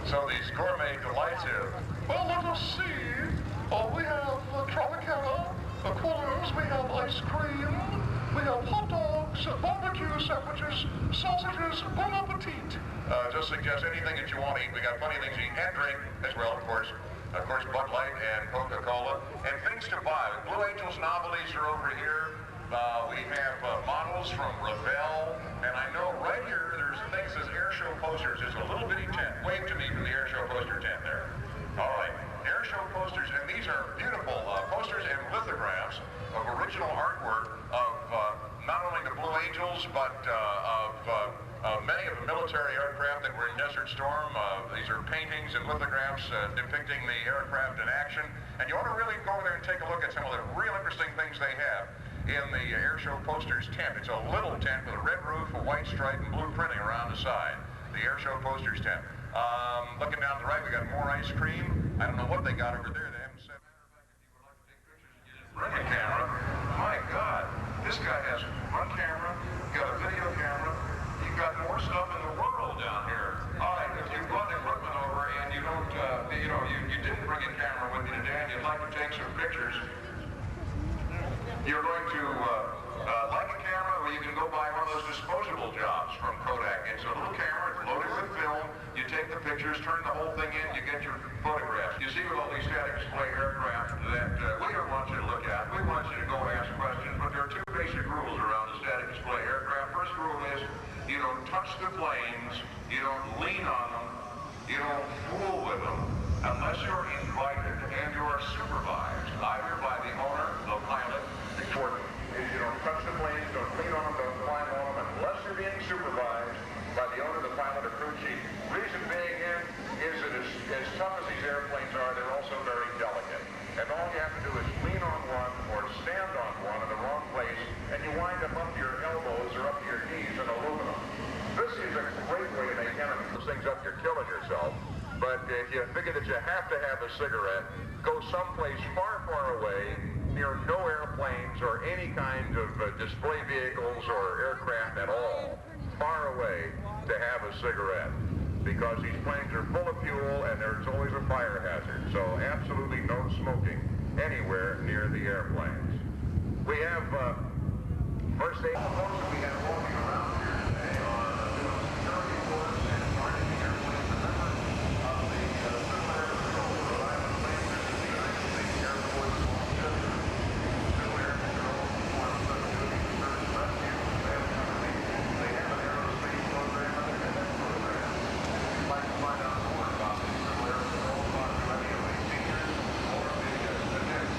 So these gourmet delights here. Well, let us see. We have Tropicana, quarters, we have ice cream, we have hot dogs, barbecue sandwiches, sausages, bon appetit. Just suggest anything that you want to eat. We got plenty of things to eat and drink as well, of course. Of course, Bud Light and Coca-Cola. And things to buy. Blue Angels novelties are over here. We have models from Naval. And I know right here, there's things as air show posters. There's a little bitty tent. Wave to me from the air show poster tent there. All right. Air show posters. And these are beautiful posters and lithographs of original artwork of not only the Blue Angels, but of many of the military aircraft that were in Desert Storm. These are paintings and lithographs depicting the aircraft in action. And you ought to really go over there and take a look at some of the real interesting things they have in the air show posters tent. It's a little tent with a red roof, a white stripe, and blue printing around the side. The air show posters tent. Looking down to the right, we got more ice cream. I don't know what they got over there. They haven't said. If you would like to take pictures, you just bring a camera. My God, this guy has one camera, got a video camera. You've got more stuff in the world down here. All right, if you brought equipment over and you don't, you didn't bring a camera with you today and you'd like to take some pictures, you're going to like a camera, or you can go buy one of those disposable jobs from Kodak. It's a little camera, it's loaded with film. You take the pictures, turn the whole thing in, you get your photographs. You see with all these static display aircraft that we don't want you to look at. We want you to go ask questions, but there are two basic rules around the static display aircraft. First rule is you don't touch the planes, you don't lean on them, you don't fool with them, unless you're invited and you're supervised, either by the owner, the pilot. Important is you don't touch the planes, don't lean on them, don't climb on them, unless you're being supervised by the owner, the pilot, or crew chief. Reason being is that as tough as these airplanes are, they're also very delicate. And all you have to do is lean on one or stand on one in the wrong place, and you wind up to your elbows or up to your knees in aluminum. This is a great way to make enemies. Those things up, you're killing yourself. But if you figure that you have to have a cigarette, go someplace far, far away, near no airplanes or any kind of display vehicles or aircraft at all, far away to have a cigarette. Because these planes are full of fuel and there's always a fire hazard. So absolutely no smoking anywhere near the airplanes. We have first aid. All the folks that we have walking around here today are doing security course and marking airplanes. Remember of the Civil Air Patrol, Rhode Island ANG, the United States Air Force Majister, Civil Air Patrol, Quonset ANGB, Search and Rescue, they have an aerospace program and they have that program. If you'd like to find out more about the Civil Air Patrol, talk to any of the seniors or the cadets.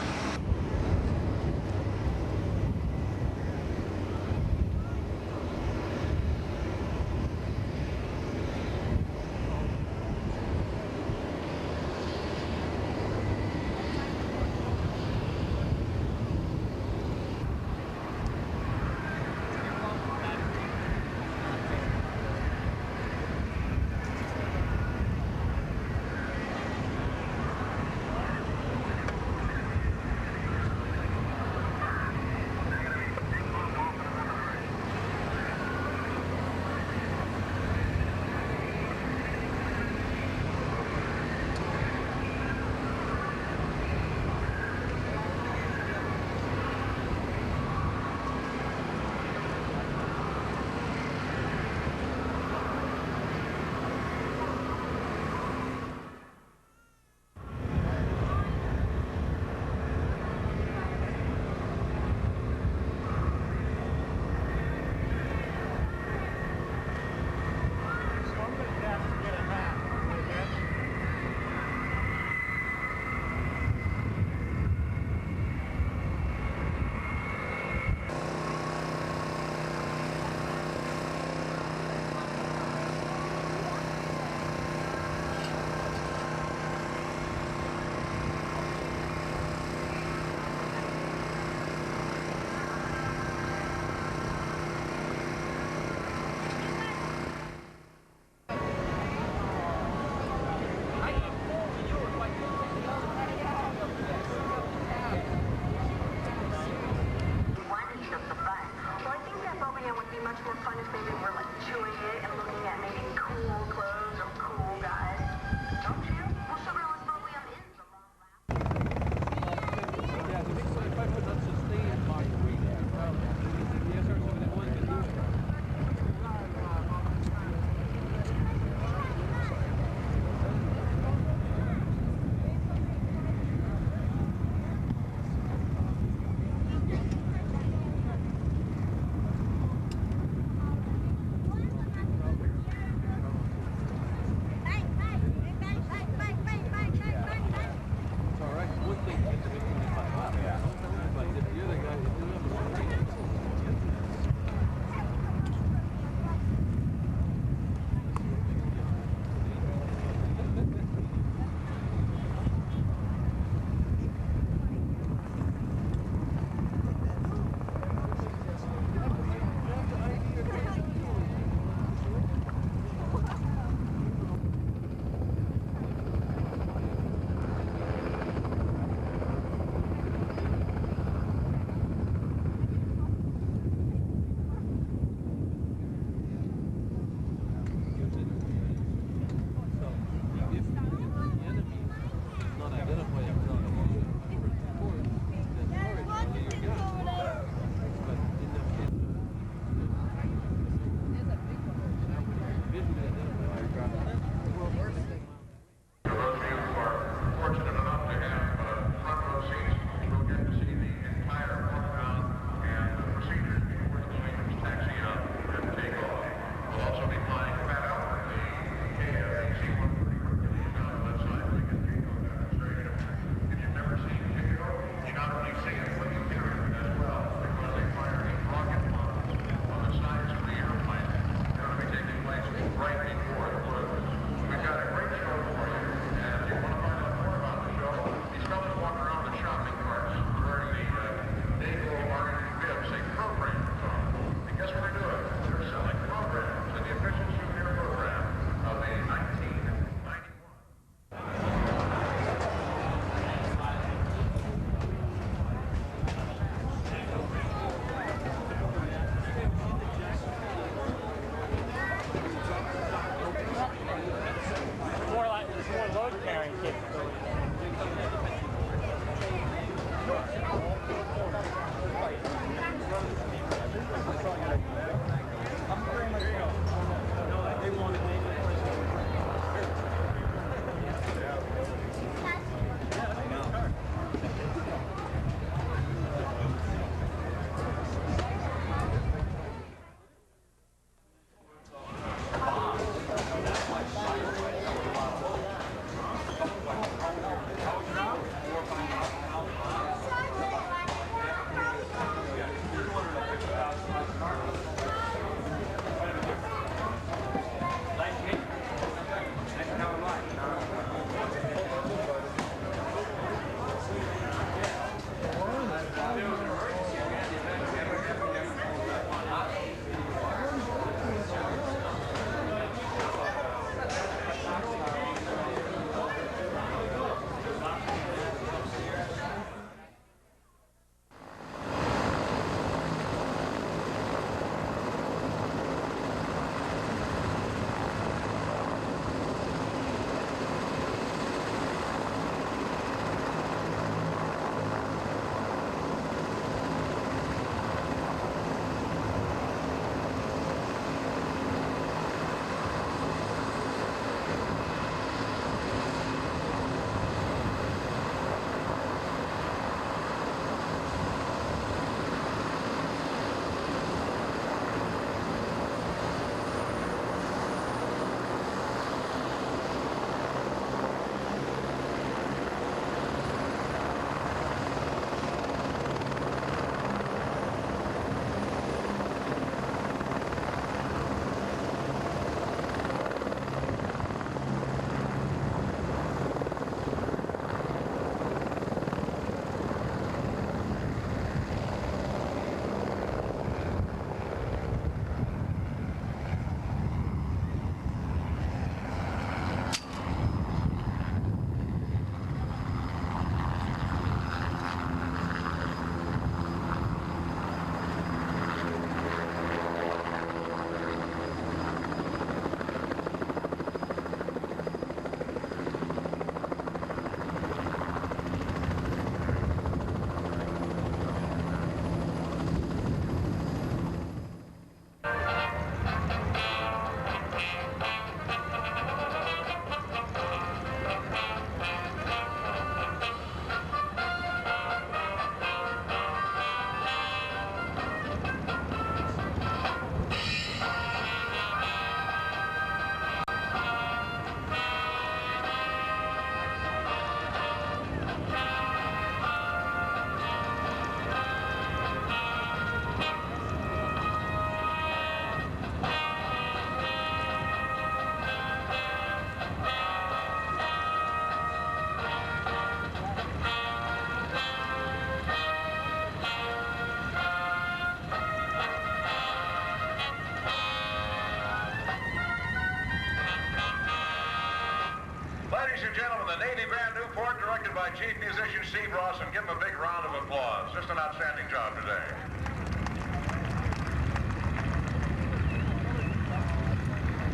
and gentlemen, the Navy Band Newport, directed by Chief Musician Steve Ross, and give him a big round of applause. Just an outstanding job today.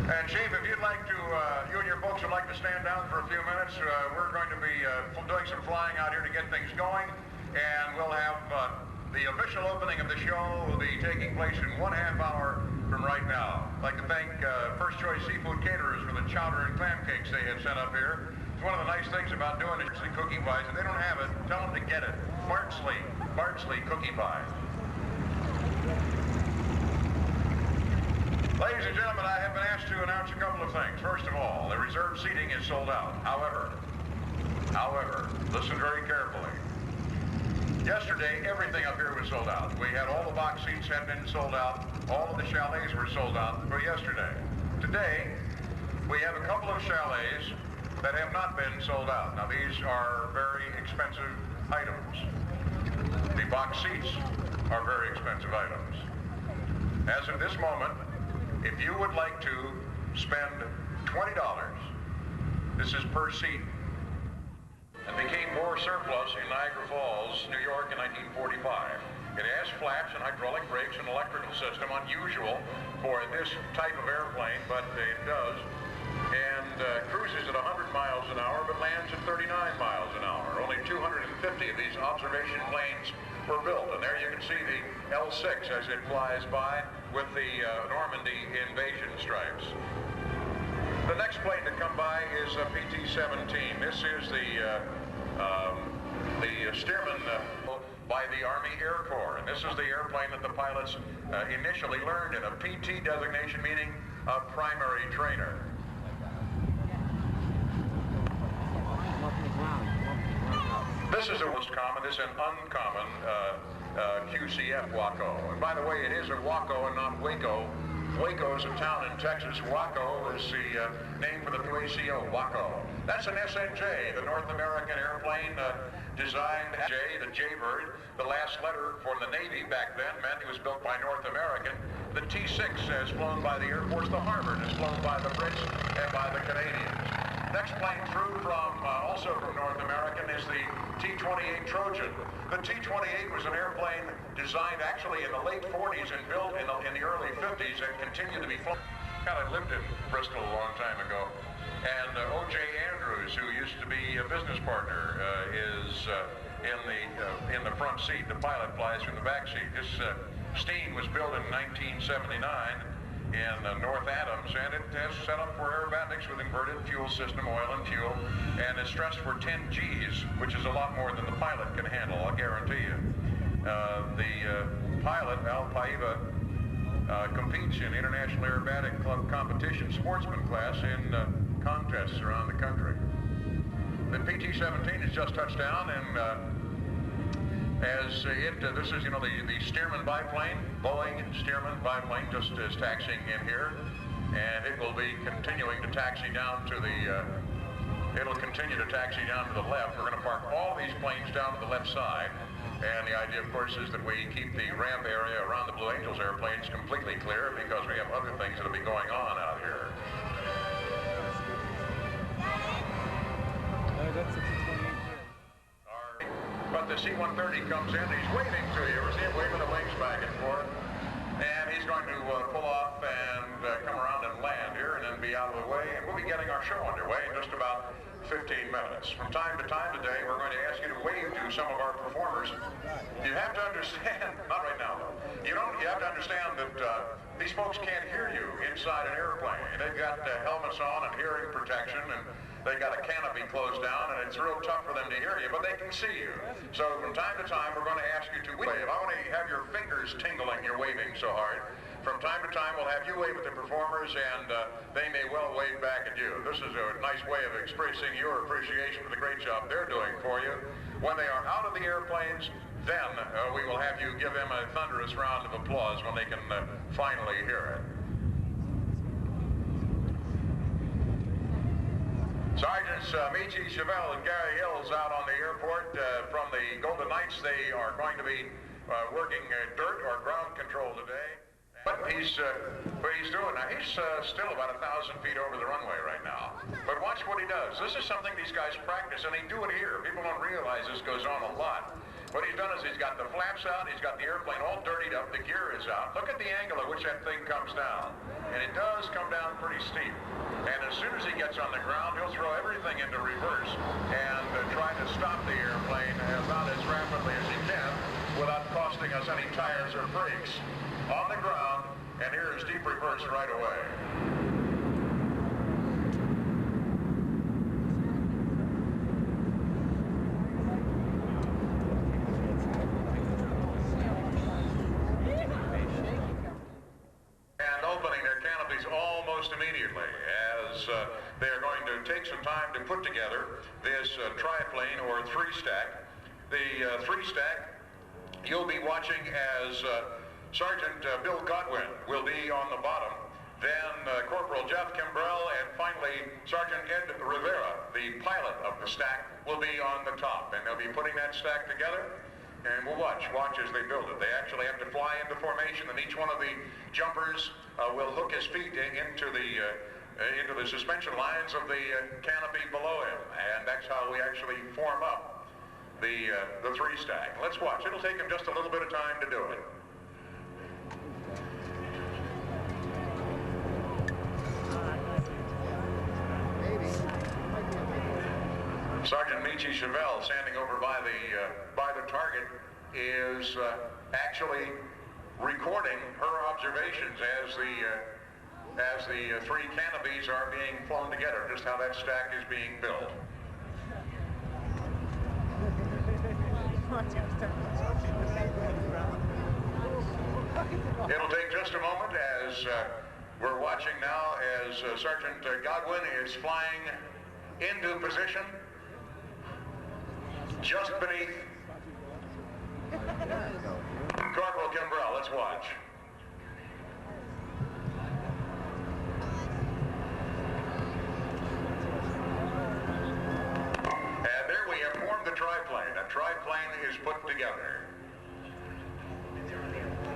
And Chief, if you'd like to, you and your folks would like to stand down for a few minutes, we're going to be doing some flying out here to get things going, and we'll have the official opening of the show will be taking place in 1/2 hour from right now. I'd like to thank First Choice Seafood Caterers for the chowder and clam cakes they had sent up here. It's one of the nice things about doing it, the cookie pies. If they don't have it, tell them to get it. Bardsley cookie pie. Ladies and gentlemen, I have been asked to announce a couple of things. First of all, the reserved seating is sold out. However, listen very carefully. Yesterday, everything up here was sold out. We had all the box seats had been sold out. All of the chalets were sold out for yesterday. Today, we have a couple of chalets that have not been sold out. Now, these are very expensive items. The box seats are very expensive items. As of this moment, if you would like to spend $20, this is per seat, and became more surplus in Niagara Falls, New York in 1945. It has flaps and hydraulic brakes and electrical system, unusual for this type of airplane, but it does. And cruises at 100 miles an hour, but lands at 39 miles an hour. Only 250 of these observation planes were built, and there you can see the L6 as it flies by with the Normandy invasion stripes. The next plane to come by is a PT-17. This is the Stearman by the Army Air Corps, and this is the airplane that the pilots initially learned in, a PT designation, meaning a primary trainer. This is a most common, this is an uncommon QCF Waco. And by the way, it is a Waco and not Waco. Waco is a town in Texas. Waco is the name for the UACO, Waco. That's an SNJ, the North American airplane designed J, the Jaybird. The last letter for the Navy back then meant it was built by North American. The T6 is flown by the Air Force. The Harvard is flown by the Brits and by the Canadians. Next plane through from, also from North American, is the T-28 Trojan. The T-28 was an airplane designed actually in the late 40s and built in the early 50s and continued to be flown. God, I lived in Bristol a long time ago. And O.J. Andrews, who used to be a business partner, is in the front seat. The pilot flies from the back seat. This Steen was built in 1979. In North Adams, and it has set up for aerobatics with inverted fuel system, oil and fuel, and is stressed for 10 Gs, which is a lot more than the pilot can handle, I'll guarantee you. The pilot, Al Paiva, competes in International Aerobatic Club competition sportsman class in contests around the country. The PT-17 has just touched down, and this is, you know, the Stearman biplane, Boeing Stearman biplane, just is taxiing in here, and it will be continuing to taxi down to the, it'll continue to taxi down to the left. We're going to park all these planes down to the left side, and the idea, of course, is that we keep the ramp area around the Blue Angels airplanes completely clear because we have other things that will be going on out here. That's But the C-130 comes in, he's waving to you. See him waving the wings back and forth. And he's going to pull off and come around and land here and then be out of the way. And we'll be getting our show underway in just about 15 minutes. From time to time today, we're going to ask you to wave to some of our performers. You have to understand, not right now though, you have to understand that these folks can't hear you inside an airplane. They've got helmets on and hearing protection, and they got a canopy closed down, and it's real tough for them to hear you, but they can see you. So from time to time, we're going to ask you to wave. I want to have your fingers tingling, you're waving so hard. From time to time, we'll have you wave at the performers, and they may well wave back at you. This is a nice way of expressing your appreciation for the great job they're doing for you. When they are out of the airplanes, then we will have you give them a thunderous round of applause when they can finally hear it. Sergeants Michi, Chevelle, and Gary Hills out on the airport from the Golden Knights. They are going to be working dirt or ground control today. What he's doing now, he's still about 1,000 feet over the runway right now. But watch what he does. This is something these guys practice, and they do it here. People don't realize this goes on a lot. What he's done is he's got the flaps out, he's got the airplane all dirtied up, the gear is out. Look at the angle at which that thing comes down. And it does come down pretty steep. And as soon as he gets on the ground, he'll throw everything into reverse and try to stop the airplane about as rapidly as he can without costing us any tires or brakes. On the ground, and here is deep reverse right away. Immediately, as they are going to take some time to put together this triplane or three-stack. The three-stack, you'll be watching as Sergeant Bill Godwin will be on the bottom, then Corporal Jeff Kimbrell, and finally Sergeant Ed Rivera, the pilot of the stack, will be on the top, and they'll be putting that stack together. And we'll watch as they build it. They actually have to fly into formation, and each one of the jumpers will hook his feet into the suspension lines of the canopy below him, and that's how we actually form up the three-stack. Let's watch. It'll take him just a little bit of time to do it. Sergeant Michi Chevelle, standing over by the target, is actually recording her observations as the three canopies are being flown together, just how that stack is being built. It'll take just a moment as we're watching now as Sergeant Godwin is flying into position just beneath Corporal Kimbrell. Let's watch. And there we have formed the triplane. A triplane is put together.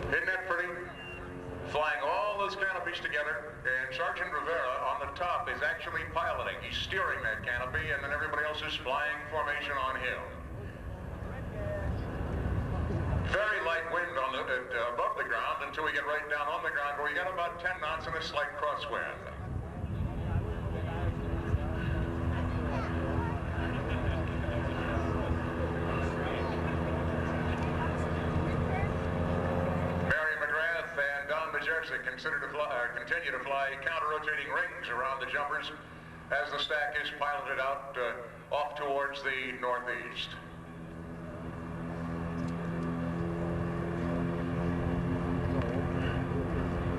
Isn't that pretty? Flying all those canopies together, and Sergeant Rivera on the top is actually piloting. He's steering that canopy, and then everybody else is flying formation on him. Very light wind above the ground until we get right down on the ground, where we got about 10 knots and a slight crosswind. Continue to fly counter-rotating rings around the jumpers as the stack is piloted out off towards the northeast.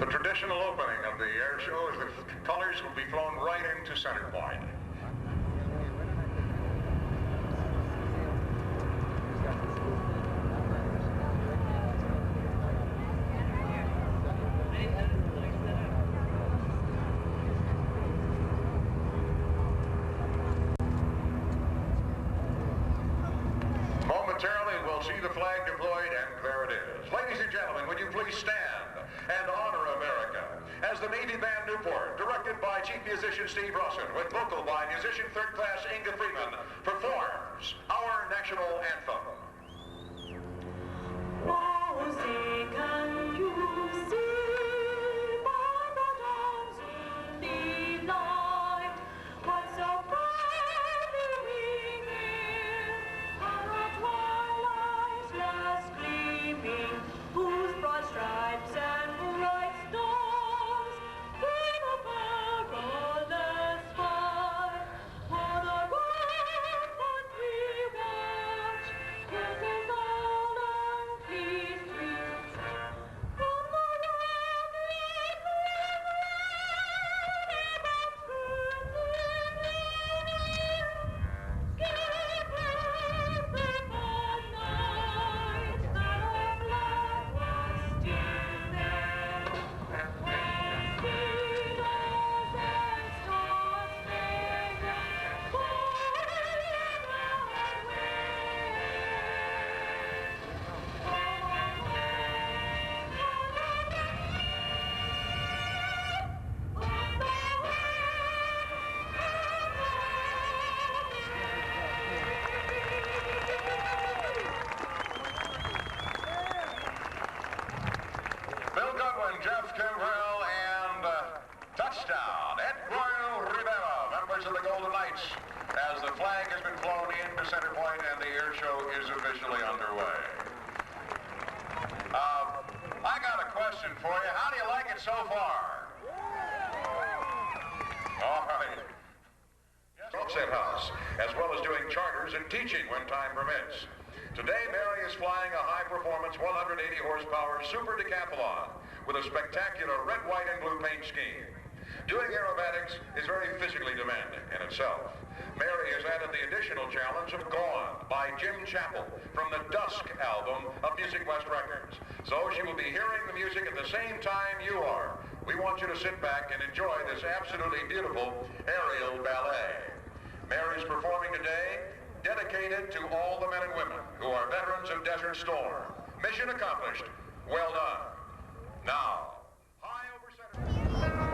The traditional opening of the air show is the colors will be flown right into center point. See the flag deployed, and there it is. Ladies and gentlemen, would you please stand and honor America as the Navy Band Newport, directed by Chief Musician Steve Rawson, with vocal by musician third class Inga Freeman, performs our national anthem. Oh, say, can you see by the dawn's early light what so proudly we hail our twilight last gleaming, whose broad stripes and bright stars gleam above perilous fight? For the rampart we watch, lights as the flag has been flown into center point and the air show is officially underway. I got a question for you. How do you like it so far? All right. Quonset House, as well as doing charters and teaching when time permits. Today, Mary is flying a high-performance 180 horsepower Super Decathlon with a spectacular red, white, and blue paint scheme. Doing aerobatics is very physically demanding in itself. Mary has added the additional challenge of Gone by Jim Chappell from the Dusk album of Music West Records. So she will be hearing the music at the same time you are. We want you to sit back and enjoy this absolutely beautiful aerial ballet. Mary's performing today, dedicated to all the men and women who are veterans of Desert Storm. Mission accomplished. Well done. Now, high over center.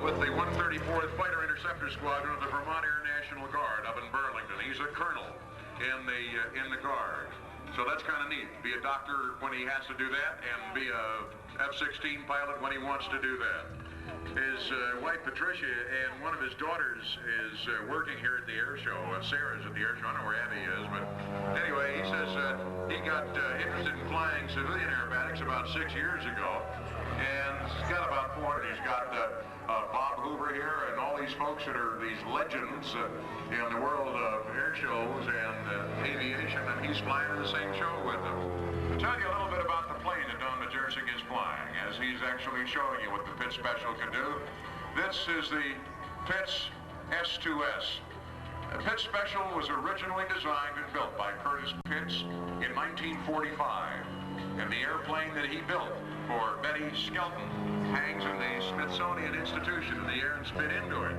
with the 134th Fighter Interceptor Squadron of the Vermont Air National Guard up in Burlington. He's a colonel in the Guard. So that's kind of neat. Be a doctor when he has to do that, and be a F-16 pilot when he wants to do that. His wife Patricia and one of his daughters is working here at the air show. Sarah's at the air show. I don't know where Abby is, but anyway, he says he got interested in flying civilian aerobatics about 6 years ago, and he's got about 400. He's got Bob Hoover here and all these folks that are these legends in the world of air shows and aviation, and he's flying in the same show with them. To tell you a little bit about the plane that Don Majister is flying, as he's actually showing you what the Pitts Special can do. This is the Pitts S2S. The Pitts Special was originally designed and built by Curtis Pitts in 1945, and the airplane that he built for Betty Skelton hangs in the Smithsonian Institution in the air and spit into it.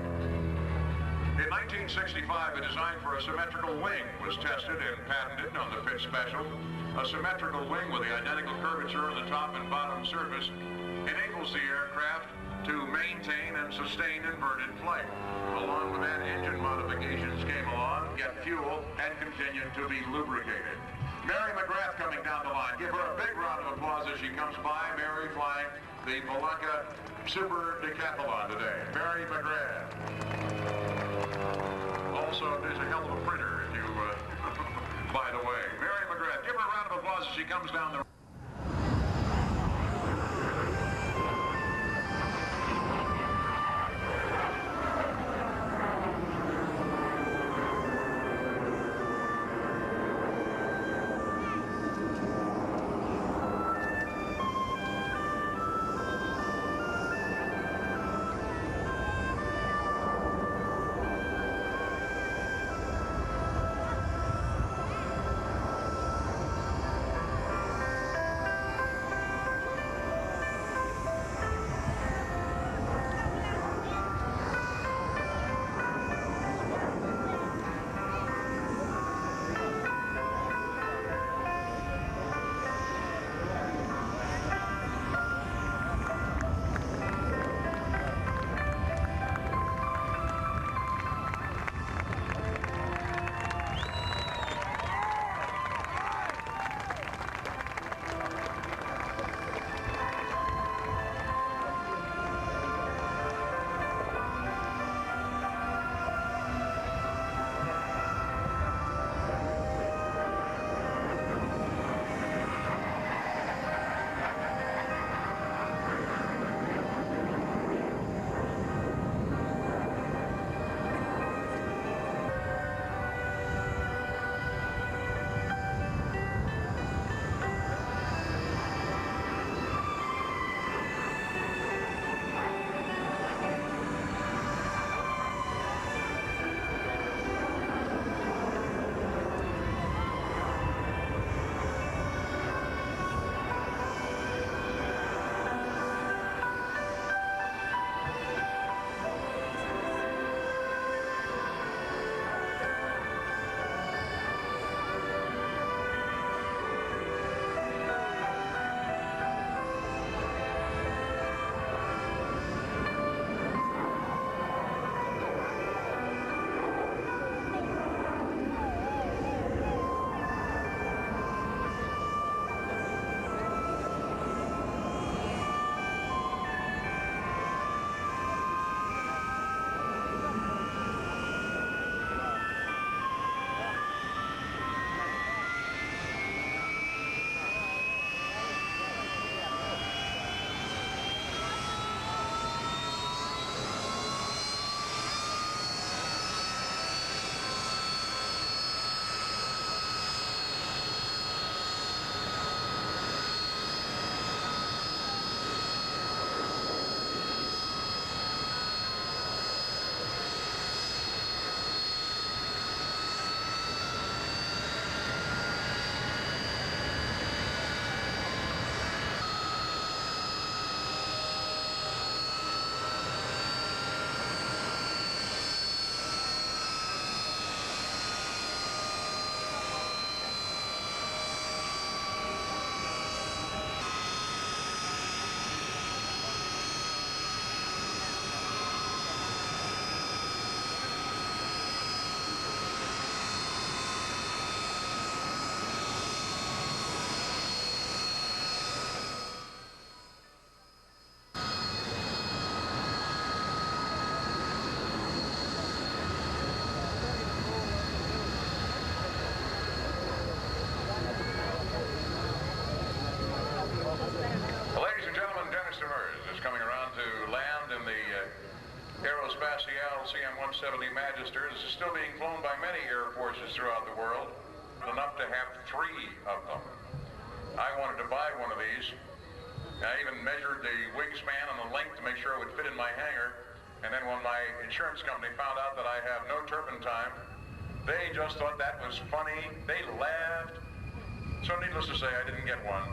In 1965, a design for a symmetrical wing was tested and patented on the Pitts Special. A symmetrical wing with the identical curvature on the top and bottom surface enables the aircraft to maintain and sustain inverted flight. Along with that, engine modifications came along, get fuel, and continue to be lubricated. Mary McGrath coming down the line. Give her a big round of applause as she comes by. Mary flying the Polaka Super Decathlon today. Mary McGrath. Also, there's a hell of a printer, if you, by the way. Mary McGrath, give her a round of applause as she comes down the Aerospatiale CM170 Majister. This is still being flown by many air forces throughout the world, enough to have 3 of them. I wanted to buy one of these. I even measured the wingspan and the length to make sure it would fit in my hangar. And then when my insurance company found out that I have no turpentine, they just thought that was funny. They laughed. So needless to say, I didn't get one.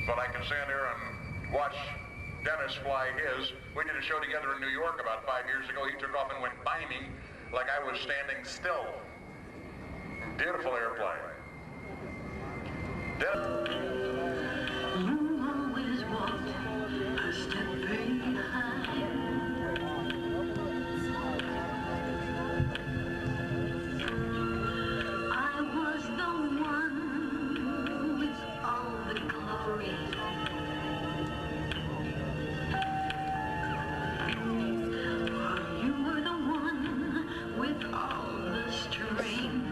But I can stand there and watch Dennis fly his. We did a show together in New York about 5 years ago. He took off and went by me like I was standing still. Beautiful airplane. You always walked a step behind. I was the one with all the glory. You were the one with all the strength.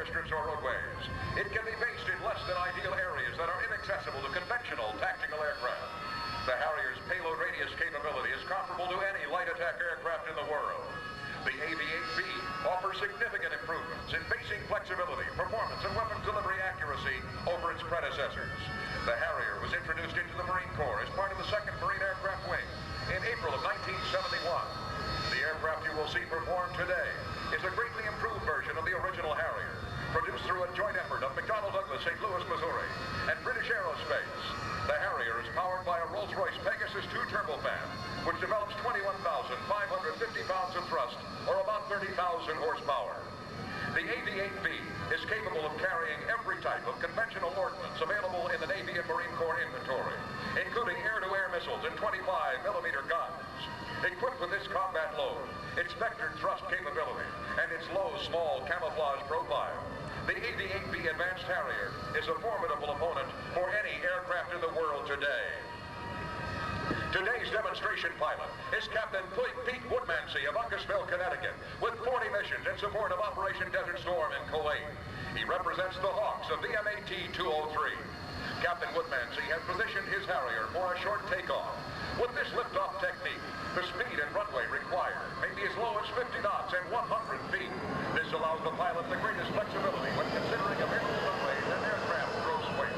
airstrips or roadways. It can be based in less than ideal areas that are inaccessible to conventional tactical aircraft. The Harrier's payload radius capability is comparable to any light attack aircraft in the world. The AV-8B offers significant improvements in basing flexibility, performance, and weapons delivery accuracy over its predecessors. The Harrier was introduced into the Marine Corps as part of the 2nd Marine Aircraft Wing in April of 1971. The aircraft you will see perform today is a greatly improved version of the original Harrier, produced through a joint effort of McDonnell Douglas, St. Louis, Missouri, and British Aerospace. The Harrier is powered by a Rolls-Royce Pegasus 2 turbofan, which develops 21,550 pounds of thrust, or about 30,000 horsepower. The AV-8B is capable of carrying every type of conventional ordnance available in the Navy and Marine Corps inventory, including air-to-air missiles and 25mm guns. Equipped with this combat load, its vectored thrust capability, and its low, small camouflage profile, the AV-8B Advanced Harrier is a formidable opponent for any aircraft in the world today. Today's demonstration pilot is Captain Pete Woodmansey of Uncasville, Connecticut, with 40 missions in support of Operation Desert Storm in Kuwait. He represents the Hawks of the MAT-203. Captain Woodmansey has positioned his Harrier for a short takeoff. With this liftoff technique, the speed and runway required may be as low as 50 knots and 100 feet. This allows the pilot the greatest flexibility when considering available runways and aircraft gross weight.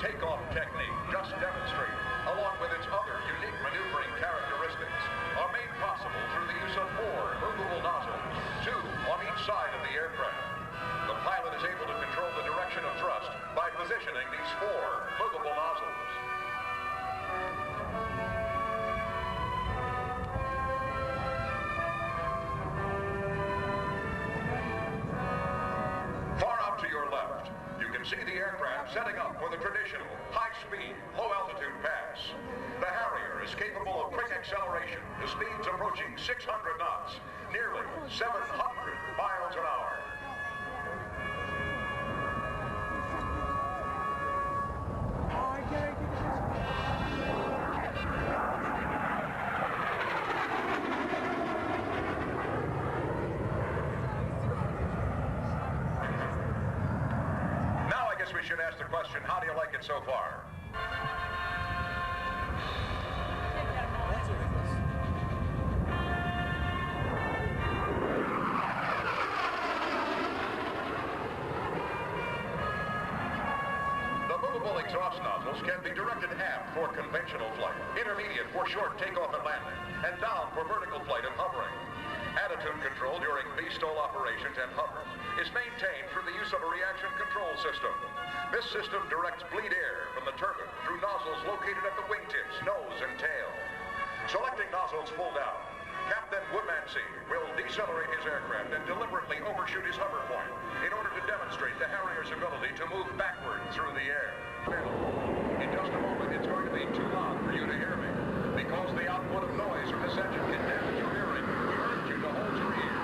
Takeoff technique just demonstrated, along with its other unique maneuvering characteristics, are made possible through the use of 4 movable nozzles, 2 on each side of the aircraft. The pilot is able to control the direction of thrust by positioning these 4 movable nozzles. Far out to your left, you can see the aircraft setting up for the traditional high-speed, low-altitude pass. The Harrier is capable of quick acceleration to speeds approaching 600 knots, nearly 700 miles an hour. We should ask the question, how do you like it so far? The movable exhaust nozzles can be directed aft for conventional flight, intermediate for short takeoff and landing, and down for vertical flight and hovering. Attitude control during VSTOL operations and hover is maintained through the use of a reaction control system. This system directs bleed air from the turbine through nozzles located at the wingtips, nose, and tail. Selecting nozzles full down, Captain Woodmansey will decelerate his aircraft and deliberately overshoot his hover point in order to demonstrate the Harrier's ability to move backward through the air. In just a moment, it's going to be too loud for you to hear me, because the output of noise from this engine can damage your hearing. We urge you to hold your ears.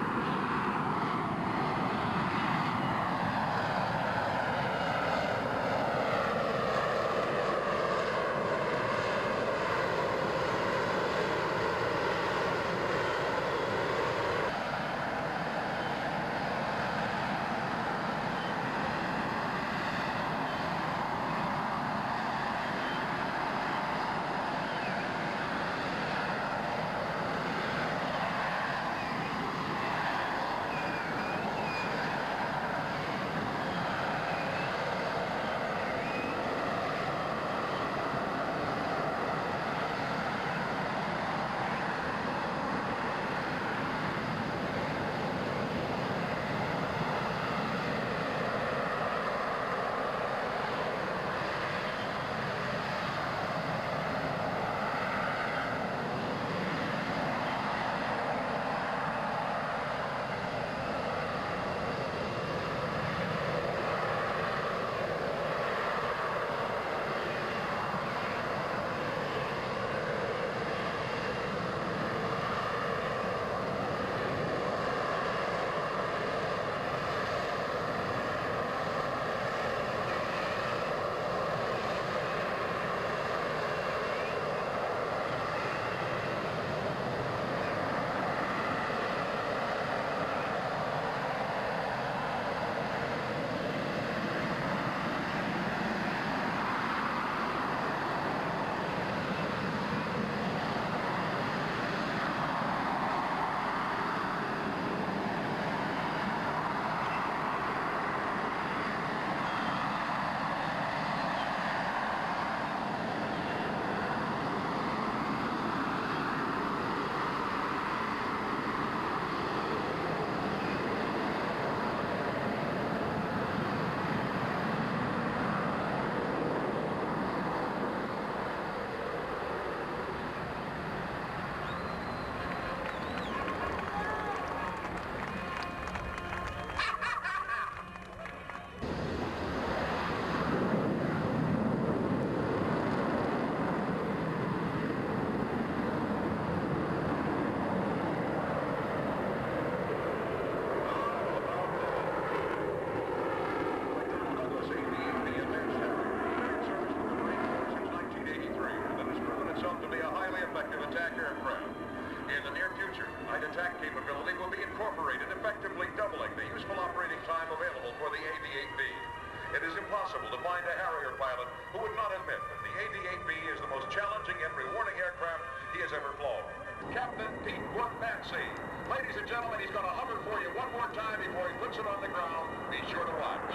impossible to find a Harrier pilot who would not admit that the AV-8B is the most challenging and rewarding aircraft he has ever flown. Captain Pete Nancy. Ladies and gentlemen, he's going to hover for you one more time before he puts it on the ground. Be sure to watch.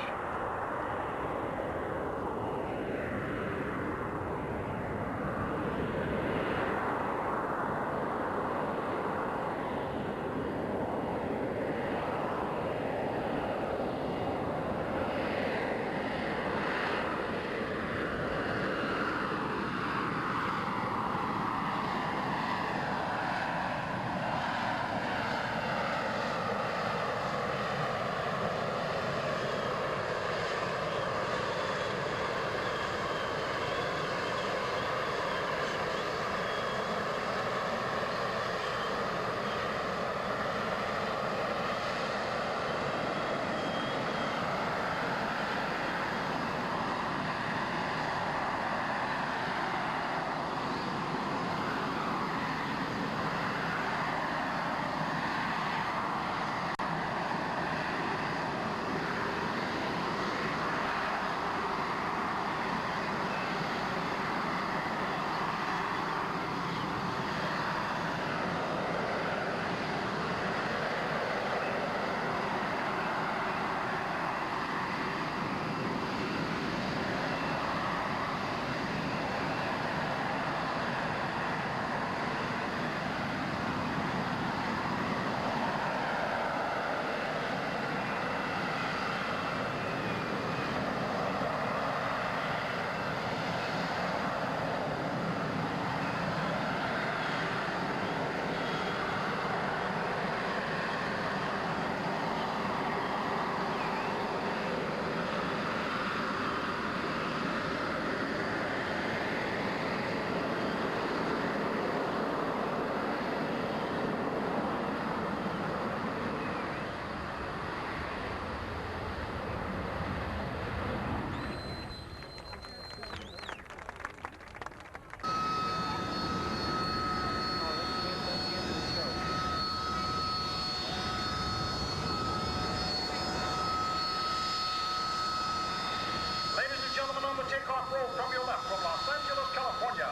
Takeoff roll from your left from Los Angeles, California.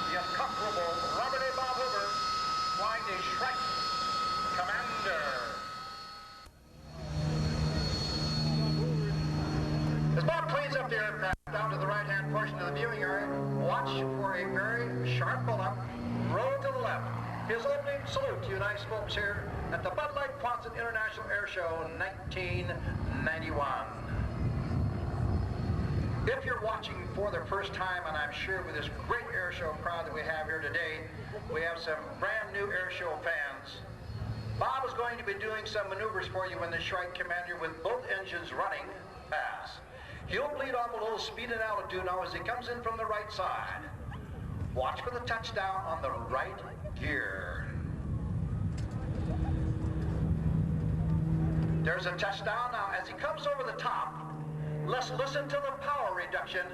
The incomparable Robert A. Bob Hoover flying the Shrike Commander. As Bob cleans up the aircraft down to the right-hand portion of the viewing area, watch for a very sharp bullet, roll to the left. His opening salute to you nice folks here at the Bud Light Quonset International Air Show in 1991. If you're watching for the first time, and I'm sure with this great air show crowd that we have here today, we have some brand new air show fans. Bob is going to be doing some maneuvers for you in the Shrike Commander with both engines running pass. He'll bleed off a little speed and altitude now as he comes in from the right side. Watch for the touchdown on the right gear. There's a touchdown now as he comes over the top. Let's listen to the power reduction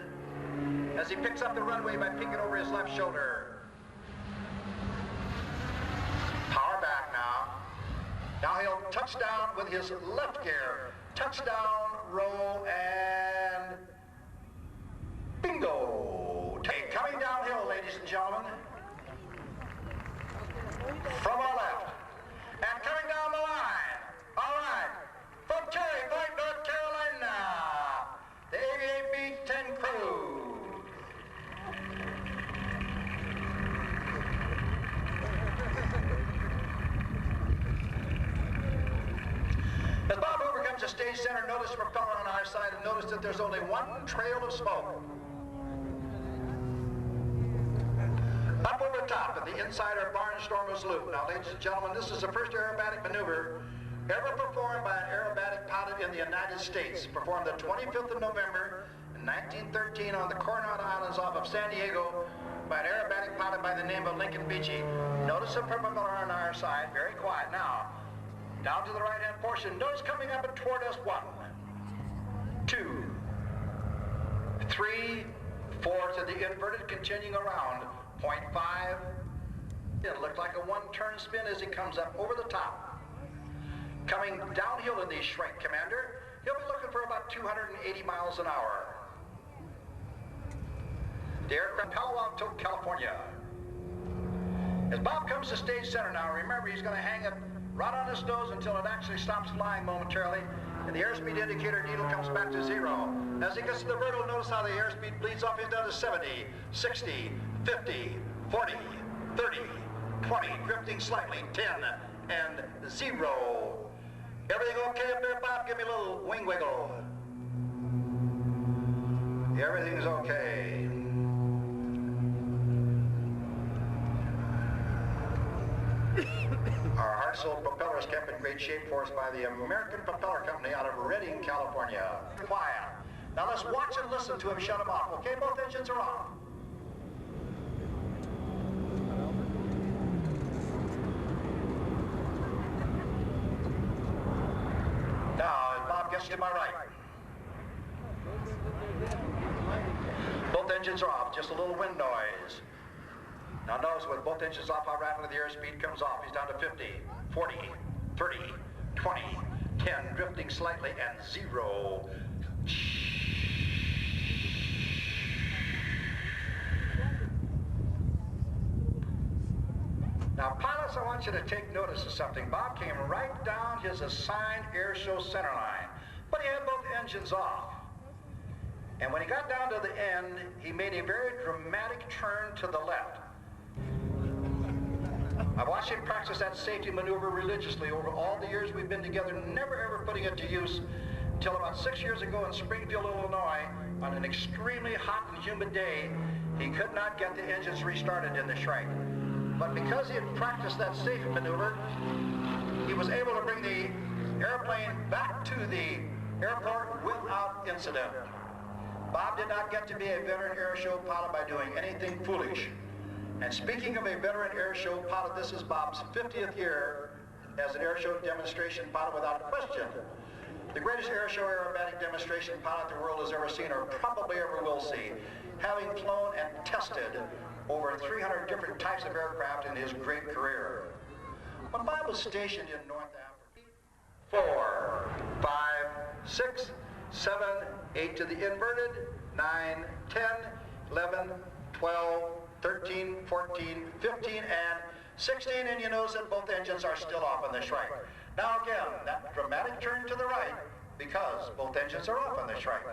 as he picks up the runway by peeking over his left shoulder. Power back now. Now he'll touch down with his left gear. Touchdown, roll, and bingo. Coming downhill, ladies and gentlemen. From our left. And coming down the line. All right. From Terry Point, North Carolina. The AV-8B 10 crew. As Bob Hoover comes to stage center, notice the propeller on our side and notice that there's only one trail of smoke. Up over top at the inside our barnstormer's loop. Now, ladies and gentlemen, this is the first aerobatic maneuver ever performed by an aerobatic pilot in the United States. Performed the 25th of November in 1913 on the Coronado Islands off of San Diego by an aerobatic pilot by the name of Lincoln Beechey. Notice the propeller on our side, very quiet now. Down to the right-hand portion, notice coming up and toward us, 1, 2, 3, 4 to the inverted, continuing around, 0.5. It looked like a one-turn spin as he comes up over the top. Coming downhill in the Shrike Commander, he'll be looking for about 280 miles an hour. the aircraft Palo Alto, California. As Bob comes to stage center now, remember he's going to hang it right on his nose until it actually stops flying momentarily, and the airspeed indicator needle comes back to 0. As he gets to the vertical, notice how the airspeed bleeds off. He's down to 70, 60, 50, 40, 30, 20, drifting slightly, 10, and 0. Everything okay up there, Bob? Give me a little wing wiggle. Everything's okay. Our hard-sold propeller is kept in great shape for us by the American Propeller Company out of Redding, California. Quiet. Now let's watch and listen to him shut them off. Okay, both engines are off. Now, as Bob gets to my right. Both engines are off, just a little wind noise. Now notice with both engines off how rapidly the airspeed comes off. He's down to 50, 40, 30, 20, 10, drifting slightly, and 0. Now pilots, I want you to take notice of something. Bob came right down his assigned air show center line, but he had both engines off. And when he got down to the end, he made a very dramatic turn to the left. I watched him practice that safety maneuver religiously over all the years we've been together, never ever putting it to use until about 6 years ago in Springfield, Illinois, on an extremely hot and humid day. He could not get the engines restarted in the Shrike. But because he had practiced that safety maneuver, he was able to bring the airplane back to the airport without incident. Bob did not get to be a veteran air show pilot by doing anything foolish. And speaking of a veteran air show pilot, this is Bob's 50th year as an air show demonstration pilot without question. The greatest air show aerobatic demonstration pilot the world has ever seen, or probably ever will see, having flown and tested over 300 different types of aircraft in his great career. When Bob was stationed in North Africa, 4, 5, 6, 7, 8 to the inverted, 9, 10, 11, 12, 13, 14, 15, and 16, and you notice that both engines are still off on the Shrike. Now again, that dramatic turn to the right, because both engines are off on the Shrike.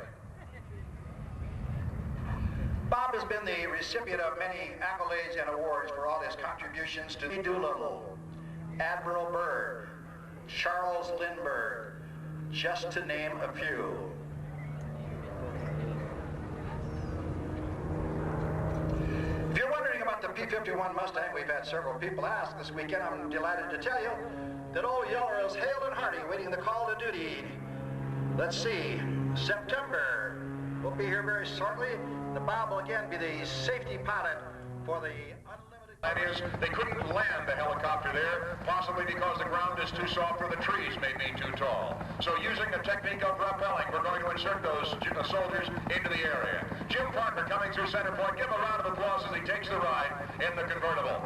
Bob has been the recipient of many accolades and awards for all his contributions to Doolittle, Admiral Byrd, Charles Lindbergh, just to name a few. If you're wondering about the P-51 Mustang, we've had several people ask this weekend. I'm delighted to tell you that old Yeller is hale and hearty, waiting the call to duty. Let's see, September. We'll be here very shortly. The Bob will again be the safety pilot for the unlimited... That is, they couldn't land the helicopter there, possibly because the ground is too soft or the trees may be too tall. So using the technique of rappelling, we're going to insert those soldiers into the area. Jim Parker coming through center point. Give him a round of applause as he takes the ride in the convertible.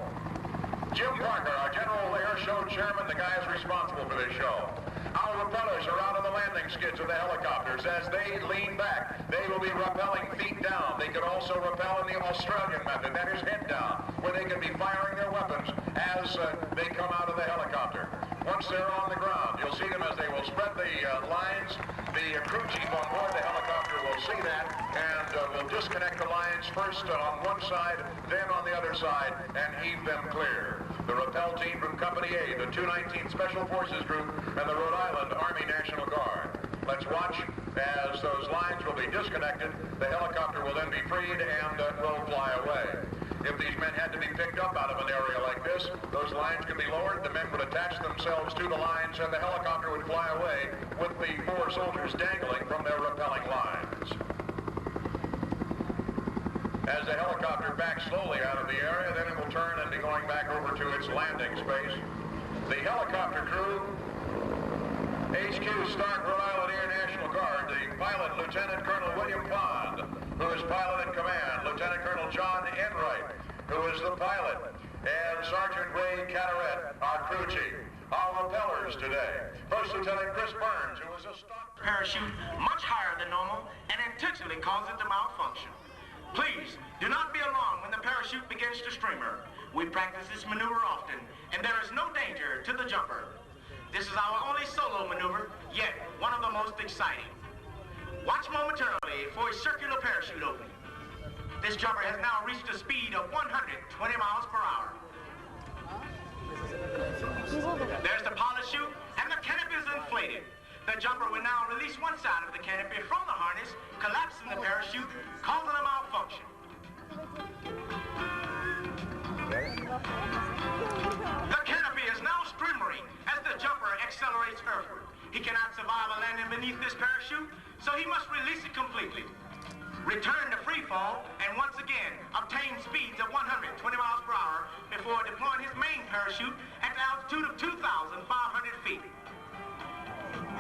Jim Parker, our General Air Show Chairman, the guy is responsible for this show. Our propellers are out on the landing skids of the helicopters. As they lean back, they will be rappelling feet down. They could also rappel in the Australian method, that is head down, where they can be firing their weapons as they come out of the helicopter. Once they're on the ground, you'll see them as they will spread the lines. The crew chief on board the helicopter will see that and will disconnect the lines first on one side, then on the other side, and heave them clear. The rappel team from Company A, the 219th Special Forces Group, and the Rhode Island Army National Guard. Let's watch as those lines will be disconnected. The helicopter will then be freed and will fly away. If these men had to be picked up out of an area like this, those lines could be lowered, the men would attach themselves to the lines, and the helicopter would fly away with the 4 soldiers dangling from their rappelling lines. As the helicopter backs slowly out of the area, then it will turn and be going back over to its landing space. The helicopter crew, HQ Stark, Rhode Island Air National Guard, the pilot, Lieutenant Colonel William Pond, who is pilot in command, Lieutenant Colonel John Enright, who is the pilot, and Sergeant Ray Carteret, our crew chief. Our rappellers today, First Lieutenant Chris Burns, who is a stock parachute much higher than normal and intentionally cause it to malfunction. Please, do not be alarmed when the parachute begins to streamer. We practice this maneuver often, and there is no danger to the jumper. This is our only solo maneuver, yet one of the most exciting. Watch momentarily for a circular parachute opening. This jumper has now reached a speed of 120 miles per hour. There's the pilot chute, and the canopy is inflated. The jumper will now release one side of the canopy from the harness, collapsing the parachute, causing a malfunction. The canopy is now streamering as the jumper accelerates earthward. He cannot survive a landing beneath this parachute, so he must release it completely. Return to free fall, and once again, obtain speeds of 120 miles per hour before deploying his main parachute at the altitude of 2,500 feet.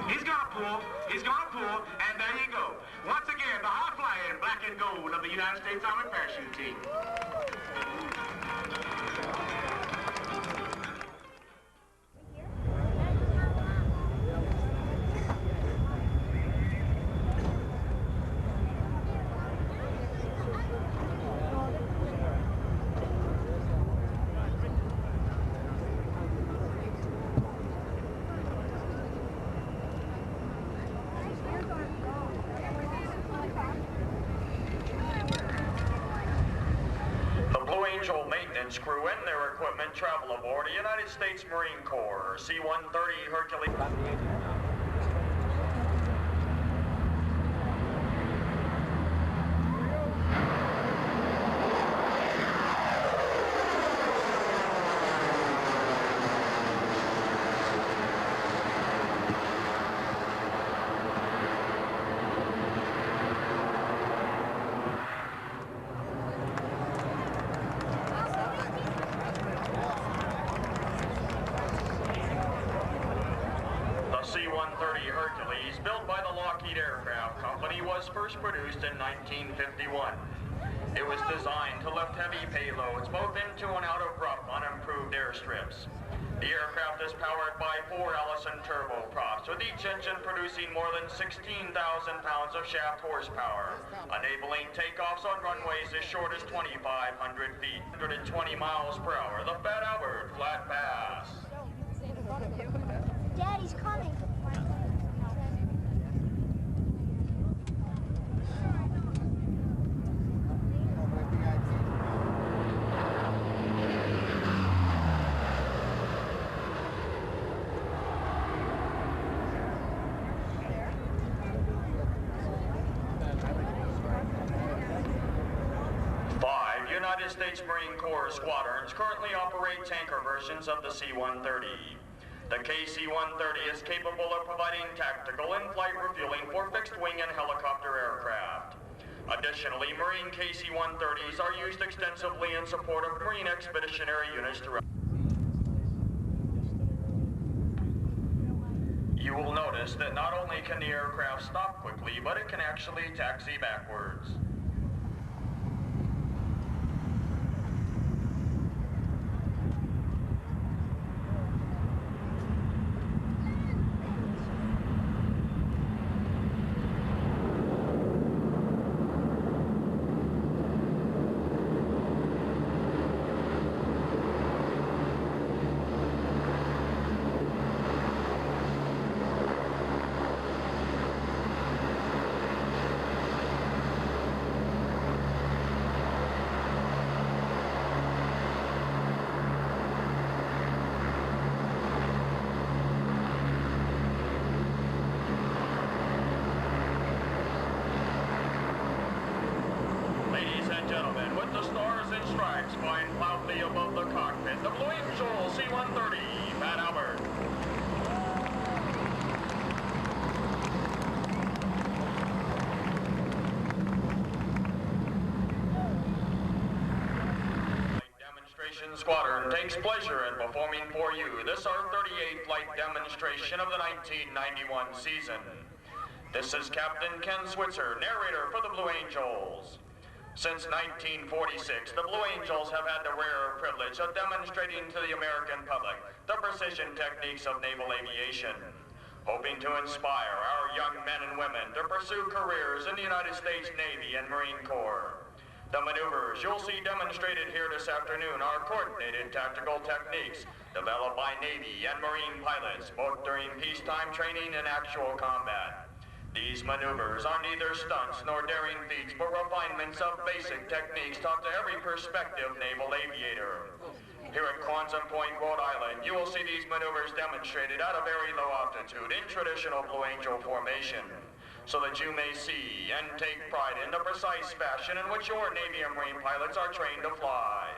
He's gonna pull, and there you go. Once again, the high flying black and gold of the United States Army Parachute Team. Maintenance crew and their equipment travel aboard a United States Marine Corps C-130 Hercules. C-130 Hercules, built by the Lockheed Aircraft Company, was first produced in 1951. It was designed to lift heavy payloads both into and out of rough, unimproved airstrips. The aircraft is powered by 4 Allison turboprops, with each engine producing more than 16,000 pounds of shaft horsepower, enabling takeoffs on runways as short as 2,500 feet, 120 miles per hour. The Fat Albert Flat Pass. Daddy's coming. Five United States Marine Corps squadrons currently operate tanker versions of the C-130. The KC-130 is capable of providing tactical in-flight refueling for fixed-wing and helicopter aircraft. Additionally, Marine KC-130s are used extensively in support of Marine expeditionary units throughout. You will notice that not only can the aircraft stop quickly, but it can actually taxi backwards. Gentlemen, with the stars and stripes flying loudly above the cockpit, the Blue Angels C-130, Fat Albert. Flight Demonstration Squadron takes pleasure in performing for you this our 38th flight demonstration of the 1991 season. This is Captain Ken Switzer, narrator for the Blue Angels. Since 1946, the Blue Angels have had the rare privilege of demonstrating to the American public the precision techniques of naval aviation, hoping to inspire our young men and women to pursue careers in the United States Navy and Marine Corps. The maneuvers you'll see demonstrated here this afternoon are coordinated tactical techniques developed by Navy and Marine pilots, both during peacetime training and actual combat. These maneuvers are neither stunts nor daring feats, but refinements of basic techniques taught to every prospective naval aviator. Here at Quonset Point, Rhode Island, you will see these maneuvers demonstrated at a very low altitude in traditional Blue Angel formation, so that you may see and take pride in the precise fashion in which your Navy and Marine pilots are trained to fly.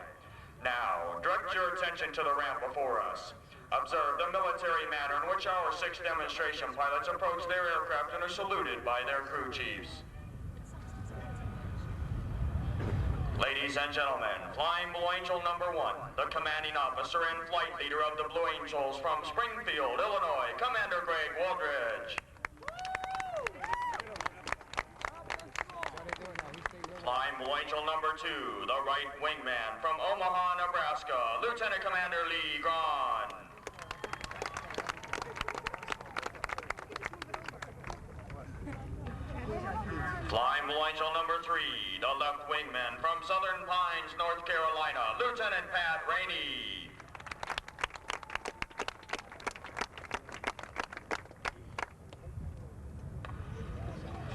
Now, direct your attention to the ramp before us. Observe the military manner in which our 6 demonstration pilots approach their aircraft and are saluted by their crew chiefs. Ladies and gentlemen, Flying Blue Angel number 1, the commanding officer and flight leader of the Blue Angels from Springfield, Illinois, Commander Greg Waldridge. Flying Blue Angel number 2, the right wingman from Omaha, Nebraska, Lieutenant Commander Lee Grahn. Flying Blue Angel number 3, the left wingman from Southern Pines, North Carolina, Lieutenant Pat Rainey.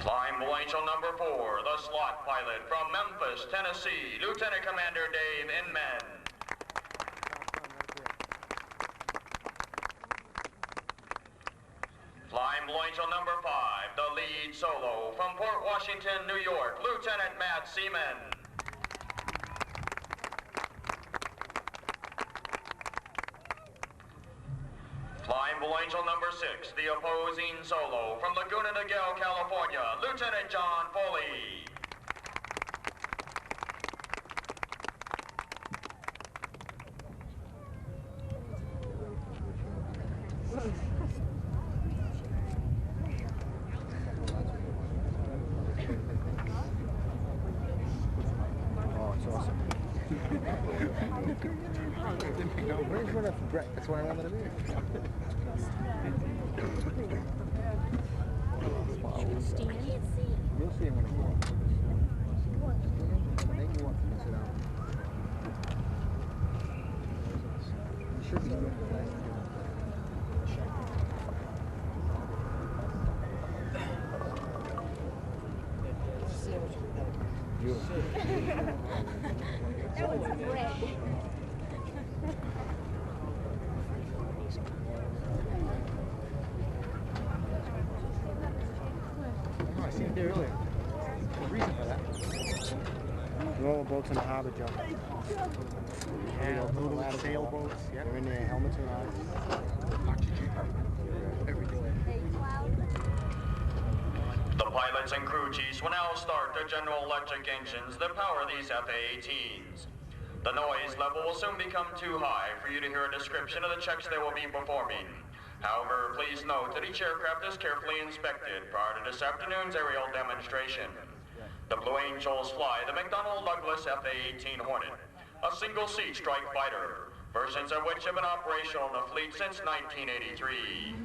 Flying Blue Angel number 4, the slot pilot from Memphis, Tennessee, Lieutenant Commander Dave Inman. Flying Blue Angel number 5, the lead solo from Port Washington, New York, Lieutenant Matt Seaman. Flying Blue Angel number 6, the opposing solo from Laguna Niguel, California, Lieutenant John Foley. That's why I wanted to be. You'll see him when I go up. Then you want to sit down. You should be good. That was red. Oh, I seen it there earlier. There's a reason for that. Roll boats in the harbor, Joe. Yeah, little sailboats. Yeah. They're in there, helmets and eyes. Everything. The pilots and crew chiefs will now start the General Electric engines that power these FA-18s. The noise level will soon become too high for you to hear a description of the checks they will be performing. However, please note that each aircraft is carefully inspected prior to this afternoon's aerial demonstration. The Blue Angels fly the McDonnell Douglas FA-18 Hornet, a single-seat strike fighter, versions of which have been operational in the fleet since 1983.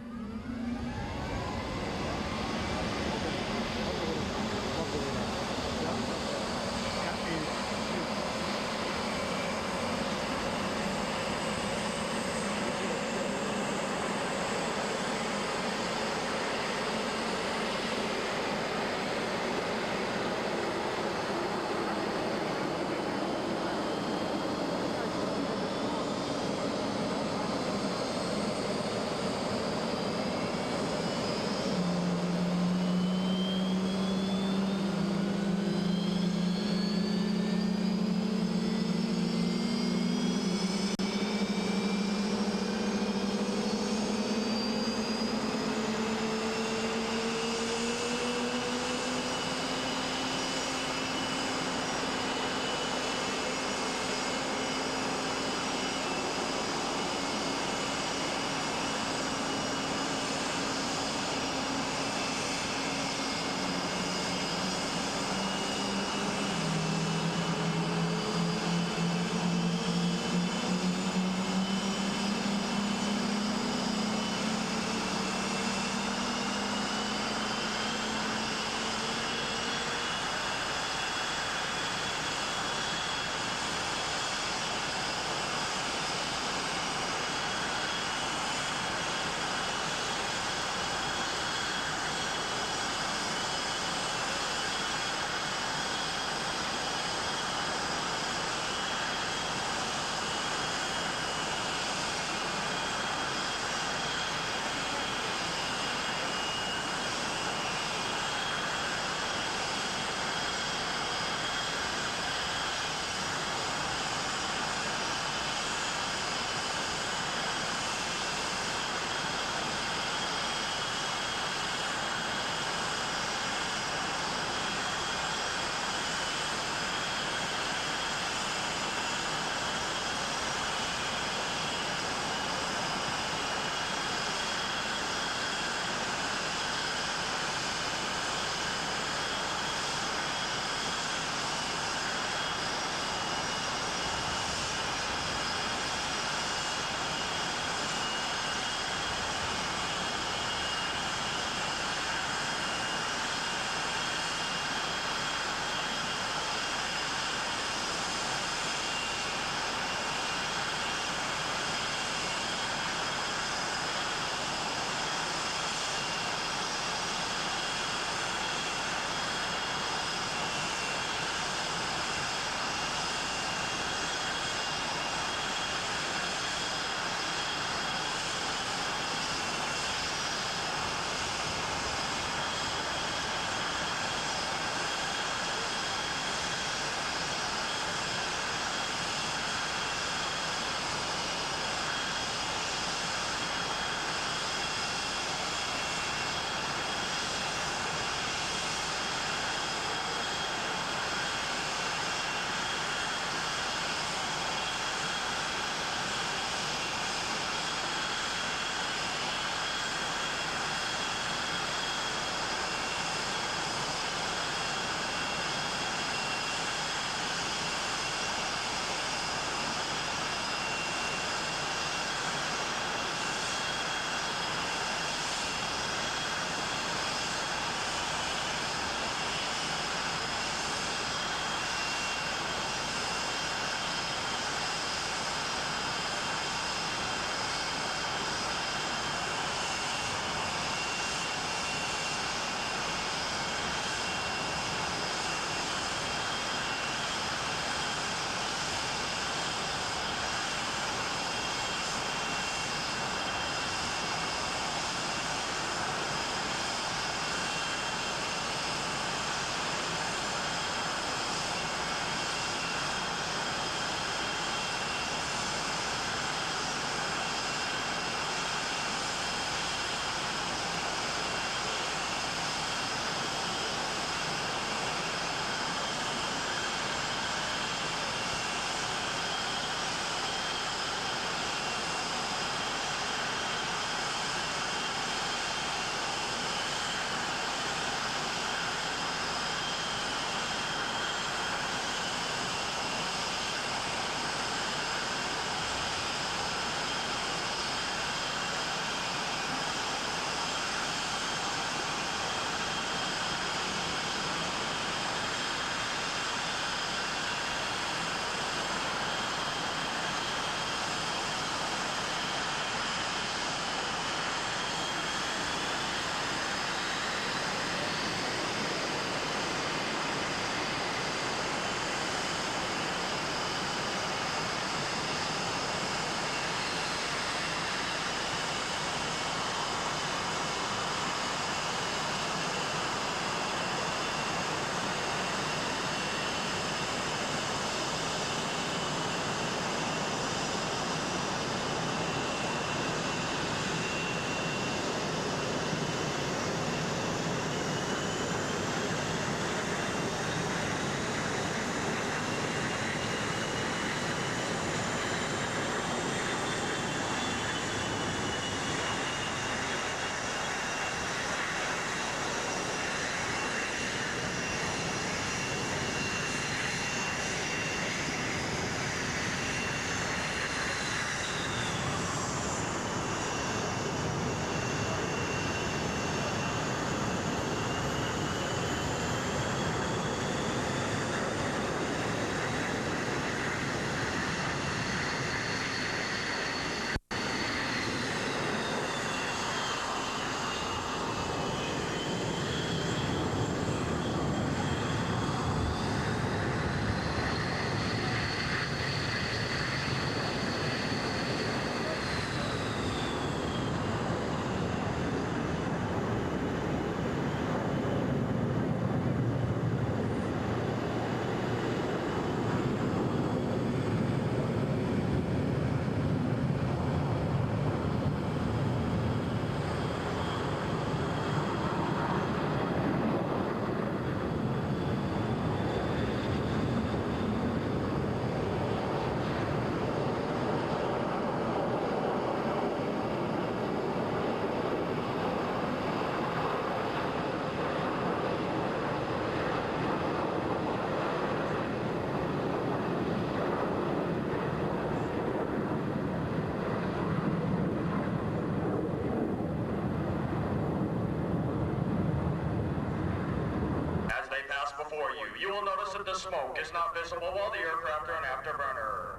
you, you will notice that the smoke is not visible while the aircraft are on afterburner.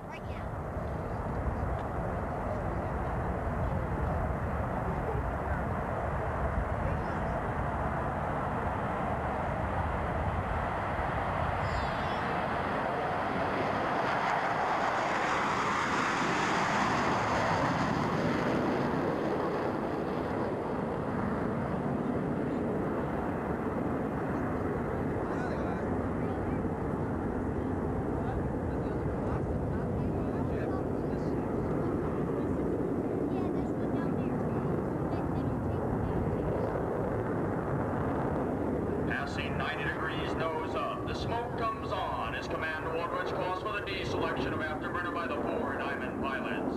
Right now. Passing 90 degrees nose up, the smoke comes on as command warbirds calls for the deselection of afterburner by the 4 Diamond pilots.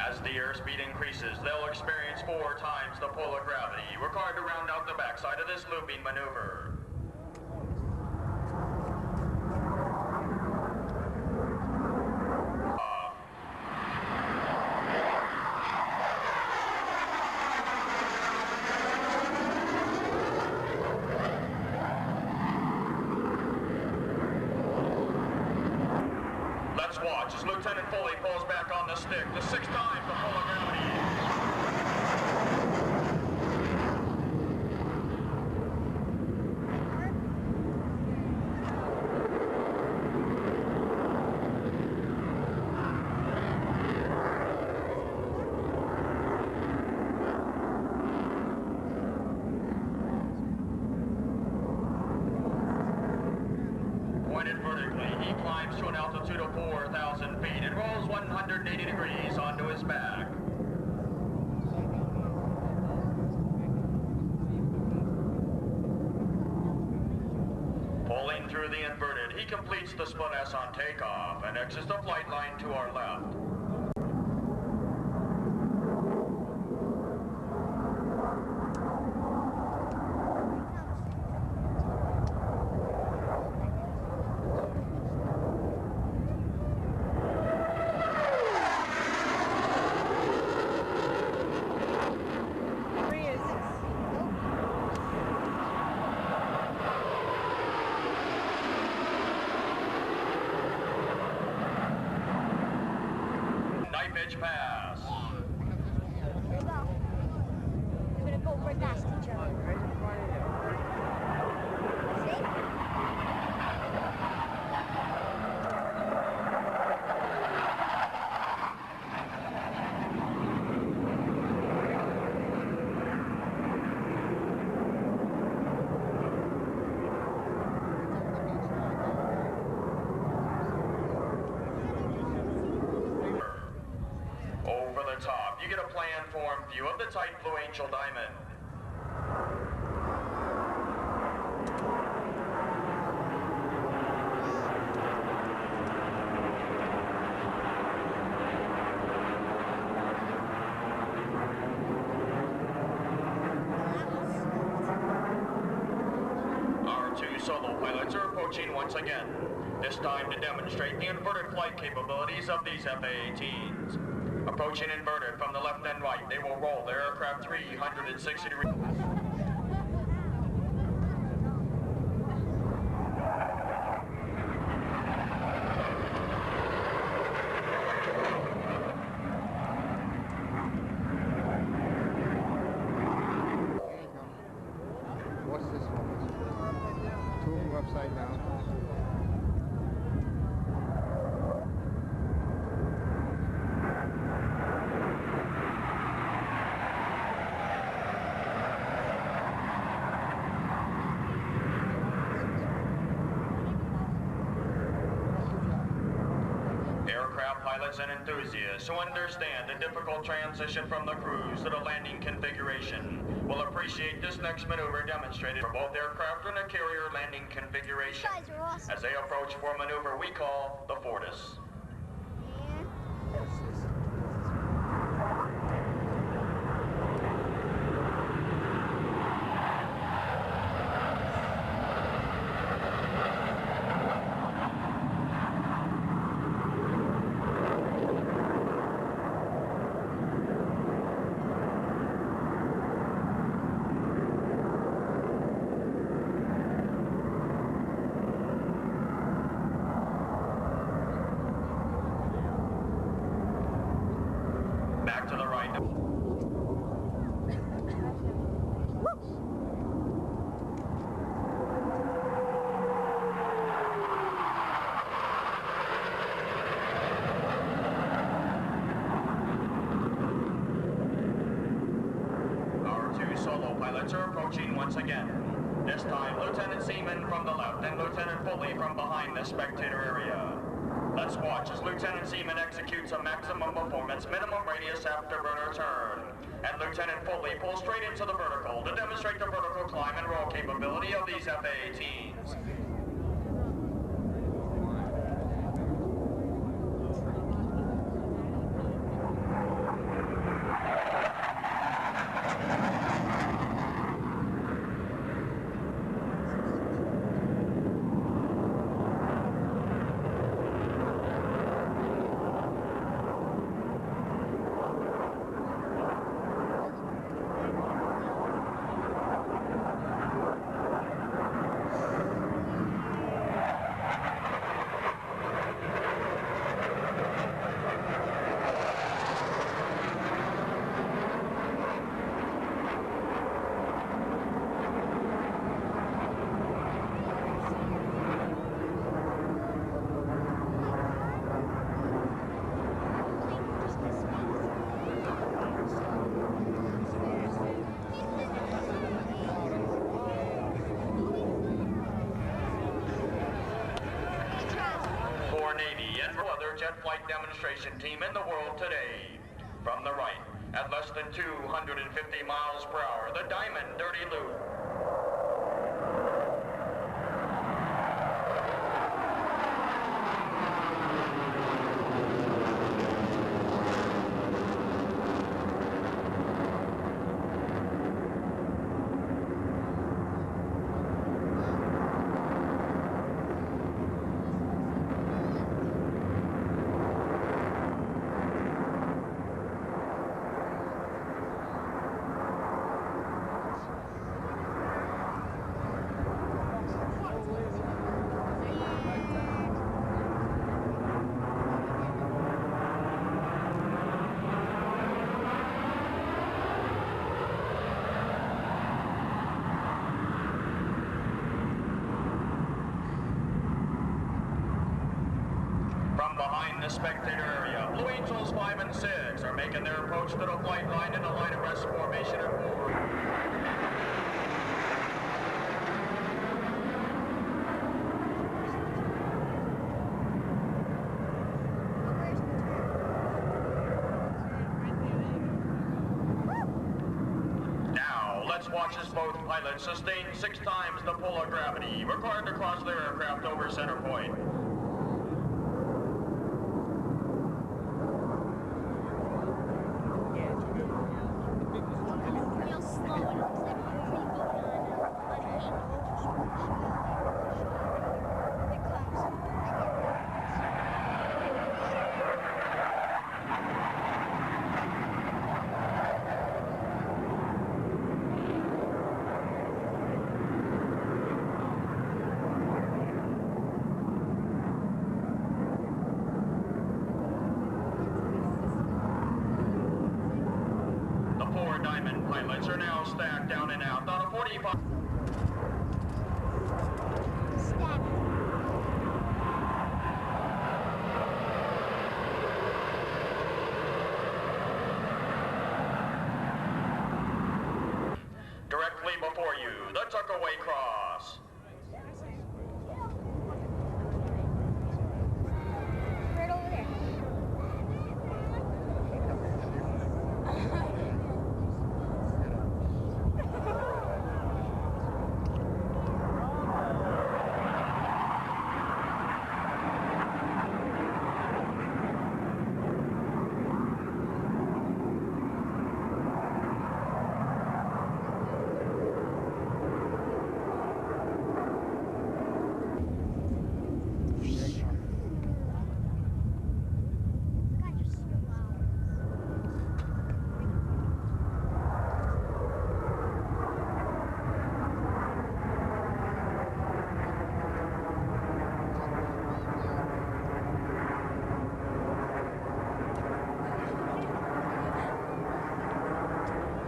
As the airspeed increases, they'll experience 4 times the pull of gravity required to round out the backside of this looping maneuver. Let's watch as Lieutenant Foley pulls back on the stick the 6th time the pull of gravity. Pointed vertically, he climbs to an altitude of 4,000 feet and rolls 180 degrees onto his back. Pulling through the inverted, he completes the split S on takeoff and exits the flight line to our left. Knife edge pass. Here we go. We're gonna go right past each other. See? Over the top, you get a plan-form view of the tight Blue Angel diamond. Our 2 solo pilots are approaching once again, this time to demonstrate the inverted flight capabilities of these F/A-18s. Approaching inverted from the left and right, they will roll their aircraft 360 degrees. What's this one? 2 of them upside down. Aircraft pilots and enthusiasts who understand the difficult transition from the cruise to the landing configuration will appreciate this next maneuver demonstrated for both aircraft and a carrier landing configuration You guys are awesome. as they approach for a maneuver we call the Fortis. solo pilots are approaching once again. This time, Lieutenant Seaman from the left and Lieutenant Foley from behind the spectator area. Let's watch as Lieutenant Seaman executes a maximum performance minimum radius afterburner turn. And Lieutenant Foley pulls straight into the vertical to demonstrate the vertical climb and roll capability of these F-18s. Jet flight demonstration team in the world today. From the right, at less than 250 miles per hour, the Diamond Dirty Loop. Behind the spectator area, Blue Angels 5 and 6 are making their approach to the flight line in a line of rest formation and forward. Now, let's watch as both pilots sustain 6 times the pull of gravity required to cross their aircraft over center point. Pilots are now stacked down and out on a 45. Directly before you, the tuckaway cross. Right over there.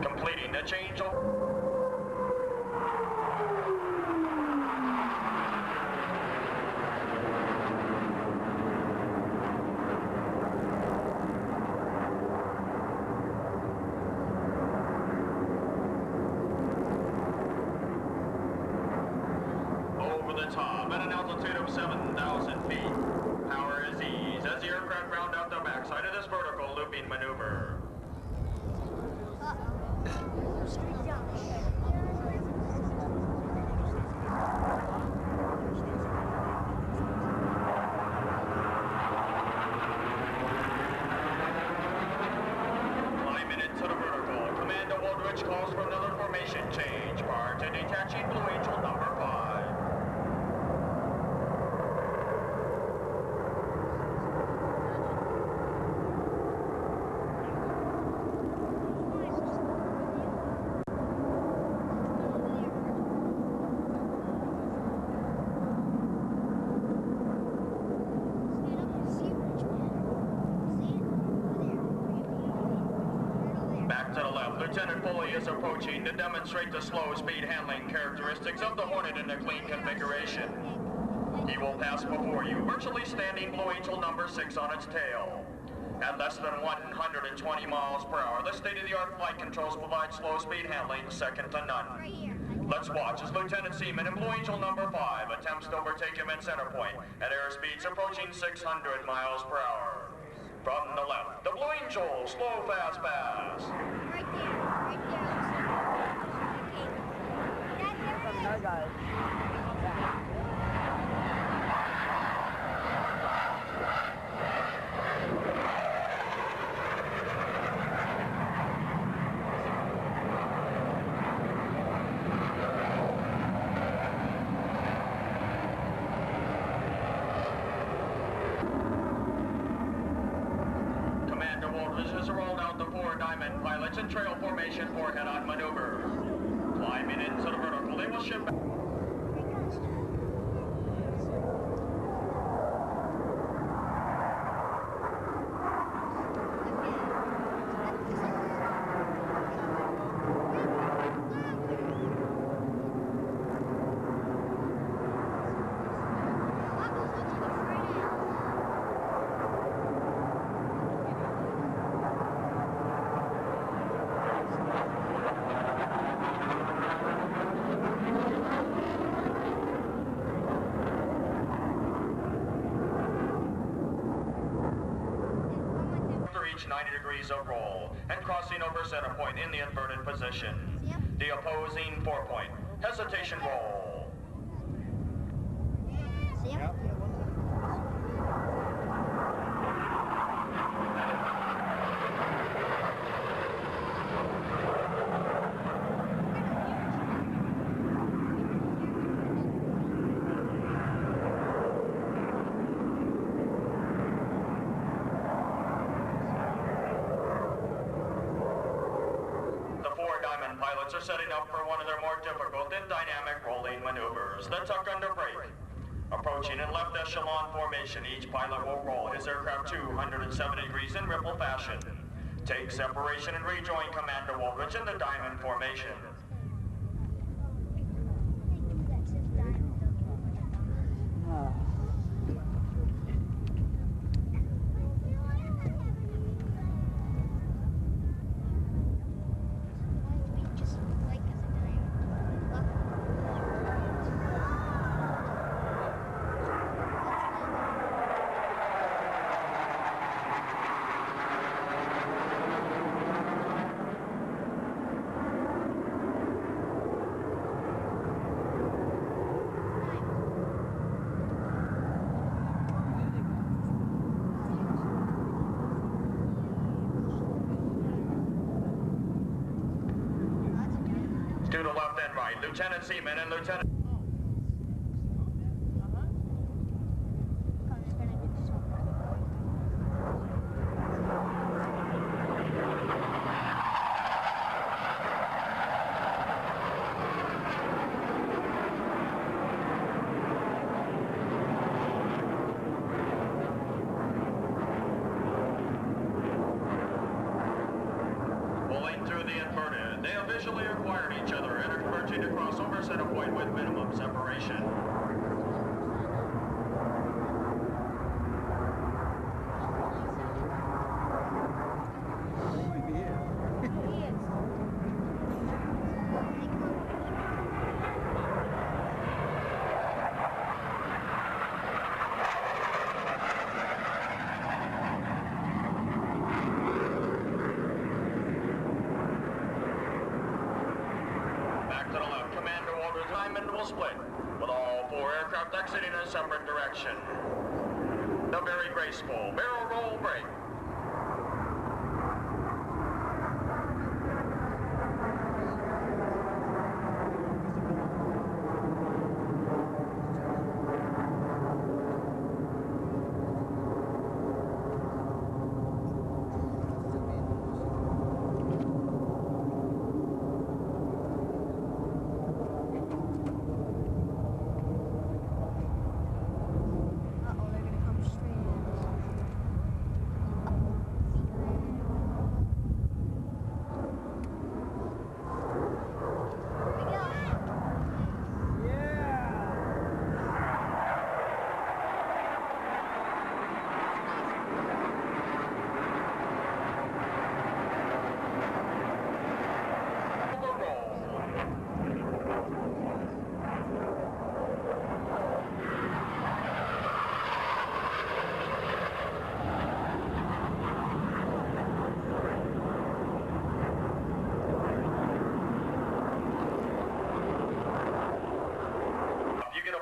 Completing the change of... altitude of 7,000 feet. Power is ease as the aircraft round out the backside of this vertical looping maneuver. Climbing into the vertical, Commander Woodridge calls for another formation change prior to detaching Blue Angel number 5. Back to the left, Lieutenant Foley is approaching to demonstrate the slow speed handling characteristics of the Hornet in a clean configuration. He will pass before you, virtually standing Blue Angel number 6 on its tail. At less than 120 miles per hour, the state-of-the-art flight controls provide slow speed handling second to none. Let's watch as Lieutenant Seaman in Blue Angel number 5 attempts to overtake him at center point at airspeeds approaching 600 miles per hour. From the left, the Blue Angel, slow, fast pass. Right there, right there. Okay. Guys. Commander Woodridge has rolled out the 4 diamond pilots in trail formation for head-on maneuver. Climbing into the vertical, they will ship back. Reach 90 degrees of roll and crossing over center point in the inverted position. The opposing 4-point hesitation roll. Pilots are setting up for one of their more difficult and dynamic rolling maneuvers, the tuck under brake. Approaching in left echelon formation, each pilot will roll his aircraft 270 degrees in ripple fashion. Take separation and rejoin Commander Woodridge in the diamond formation. To the left and right, Lieutenant Seaman and Lieutenant... Pulling through the inverted, they have visually acquired each other and are converging to cross over center point with minimum separation. to the left. Commander orders diamond will split, with all 4 aircraft exiting in a separate direction. The very graceful barrel roll break.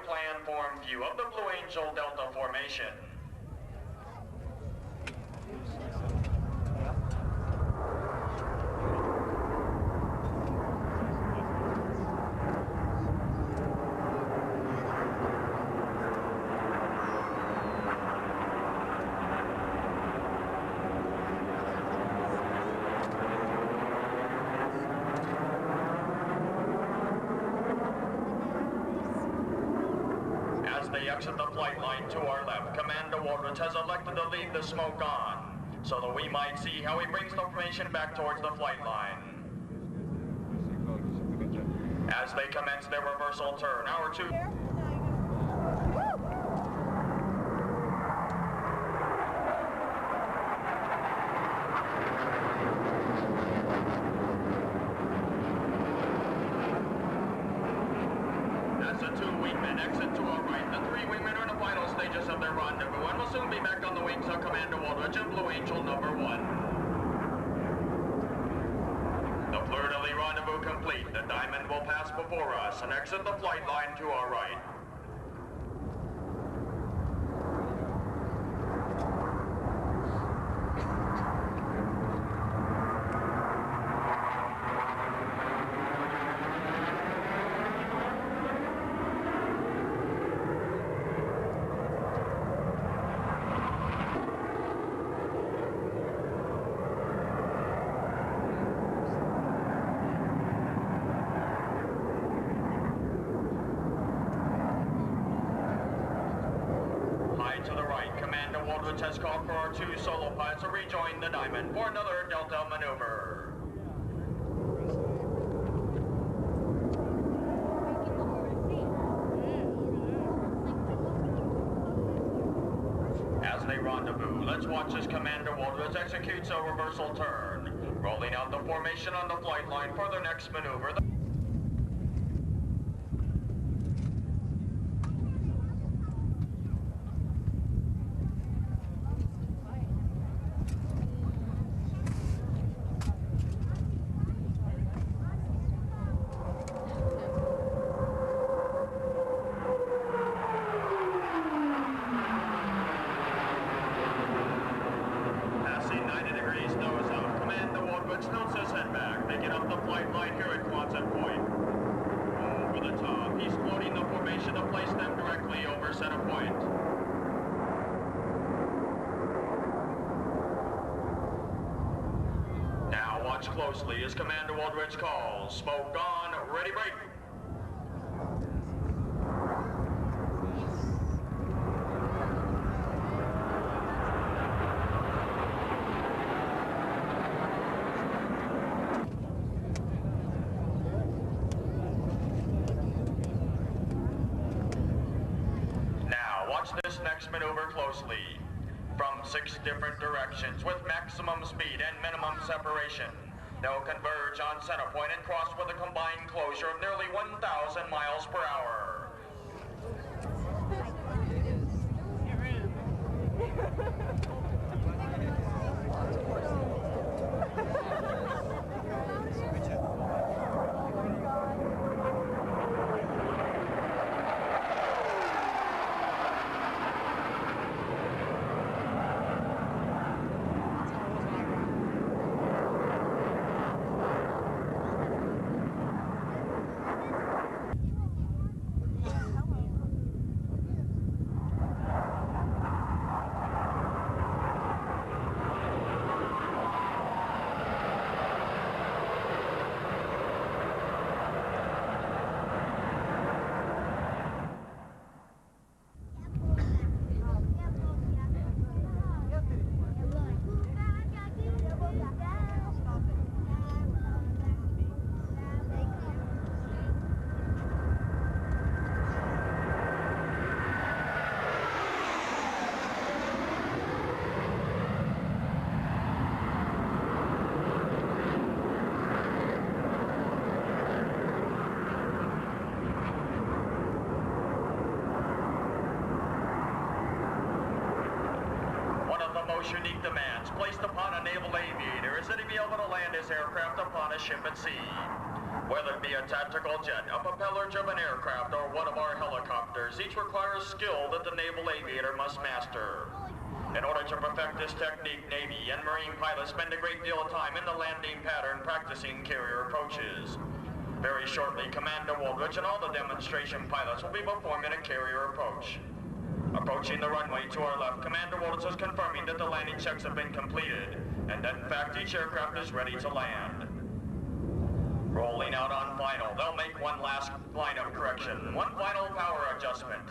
Plan-form view of the Blue Angel Delta formation. They exit the flight line to our left. Commander Wardwitz has elected to leave the smoke on, so that we might see how he brings the formation back towards the flight line. As they commence their reversal turn, our 2... As the 2 wingmen exit to our right, the 3 wingmen are in the final stages of their rendezvous and will soon be back on the wings of Commander Wardwitz and Blue Angel number 1. The fleur-de-lis rendezvous complete. The diamond will pass before us and exit the flight line to our right. Wardwitz has called for our 2 solo pilots to rejoin the diamond for another Delta maneuver. As they rendezvous, let's watch as Commander Wardwitz executes a reversal turn, rolling out the formation on the flight line for their next maneuver. Tilts his head back, picking up the flight line here at Quonset Point. Over the top, he's floating the formation to place them directly over center point. Now watch closely as Commander Wardwitz calls. Smoke on, ready break. This next maneuver closely. From 6 different directions with maximum speed and minimum separation. They'll converge on center point and cross with a combined closure of nearly 1,000 miles per hour. most unique demands placed upon a naval aviator is that he be able to land his aircraft upon a ship at sea. Whether it be a tactical jet, a propeller-driven aircraft, or one of our helicopters, each requires skill that the naval aviator must master. In order to perfect this technique, Navy and Marine pilots spend a great deal of time in the landing pattern practicing carrier approaches. Very shortly, Commander Woolridge and all the demonstration pilots will be performing a carrier approach. Approaching the runway to our left, Commander Woolridge is confirming that the landing checks have been completed, and that in fact each aircraft is ready to land. Rolling out on final, they'll make one last line of correction, one final power adjustment.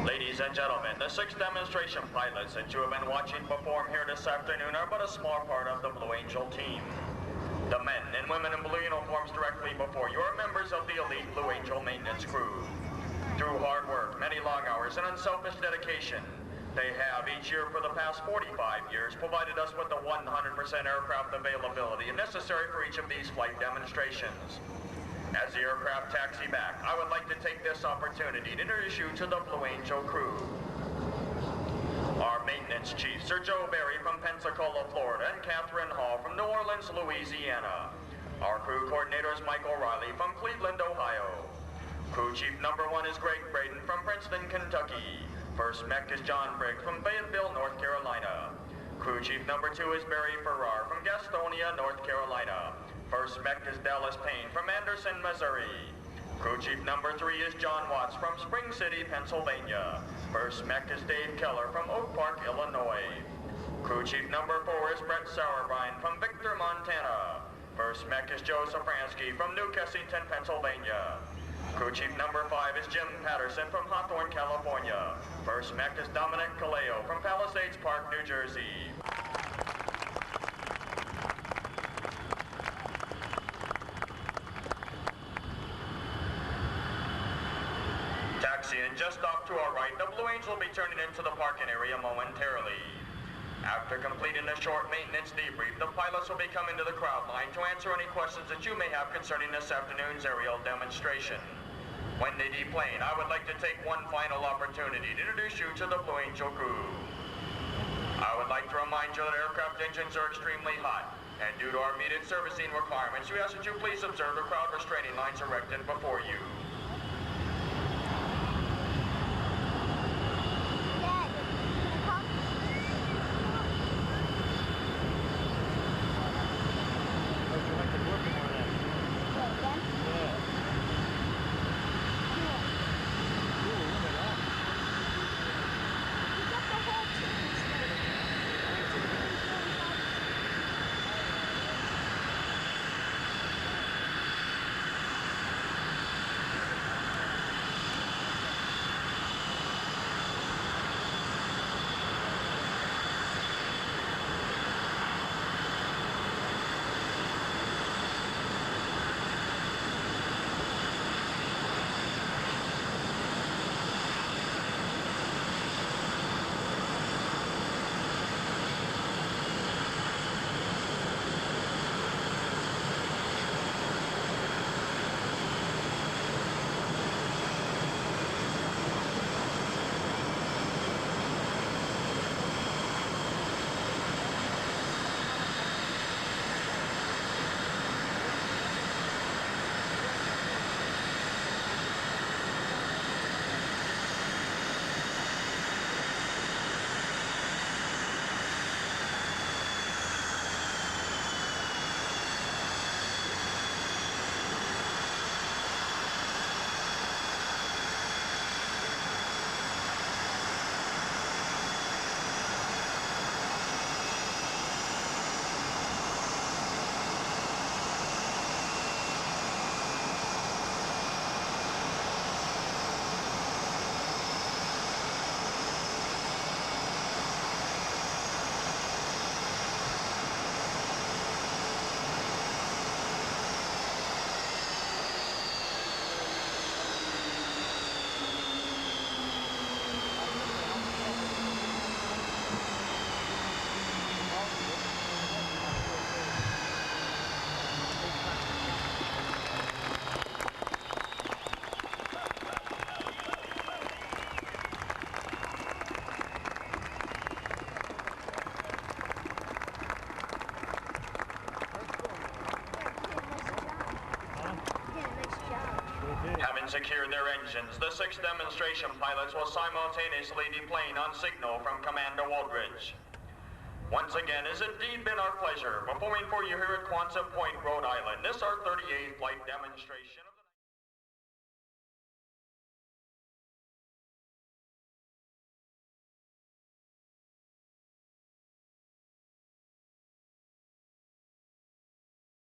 Ladies and gentlemen, the 6 demonstration pilots that you have been watching perform here this afternoon are but a small part of the Blue Angel team. The men and women in blue uniforms directly before you are members of the elite Blue Angel maintenance crew. Through hard work, many long hours, and unselfish dedication, they have each year for the past 45 years provided us with the 100% aircraft availability necessary for each of these flight demonstrations. As the aircraft taxi back, I would like to take this opportunity to introduce you to the Blue Angel crew. Our maintenance chief, Sir Joe Berry from Pensacola, Florida, and Catherine Hall from New Orleans, Louisiana. Our crew coordinator is Michael Riley from Cleveland, Ohio. Crew chief number 1 is Greg Braden from Princeton, Kentucky. First mech is John Briggs from Fayetteville, North Carolina. Crew chief number 2 is Barry Farrar from Gastonia, North Carolina. First mech is Dallas Payne from Anderson, Missouri. Crew chief number 3 is John Watts from Spring City, Pennsylvania. First mech is Dave Keller from Oak Park, Illinois. Crew chief number 4 is Brett Sauerbein from Victor, Montana. First mech is Joe Safransky from New Kensington, Pennsylvania. Crew chief number 5 is Jim Patterson from Hawthorne, California. First mech is Dominic Caleo from Palisades Park, New Jersey. Taxiing just off to our right, the Blue Angel will be turning into the parking area momentarily. After completing a short maintenance debrief, the pilots will be coming to the crowd line to answer any questions that you may have concerning this afternoon's aerial demonstration. When they deplane, I would like to take one final opportunity to introduce you to the Blue Angel crew. I would like to remind you that aircraft engines are extremely hot, and due to our immediate servicing requirements, we ask that you please observe the crowd restraining lines erected before you. secured their engines, the 6 demonstration pilots will simultaneously be playing on signal from Commander Woodridge. Once again, it's indeed been our pleasure performing for you here at Quonset Point, Rhode Island. This our 38th flight demonstration.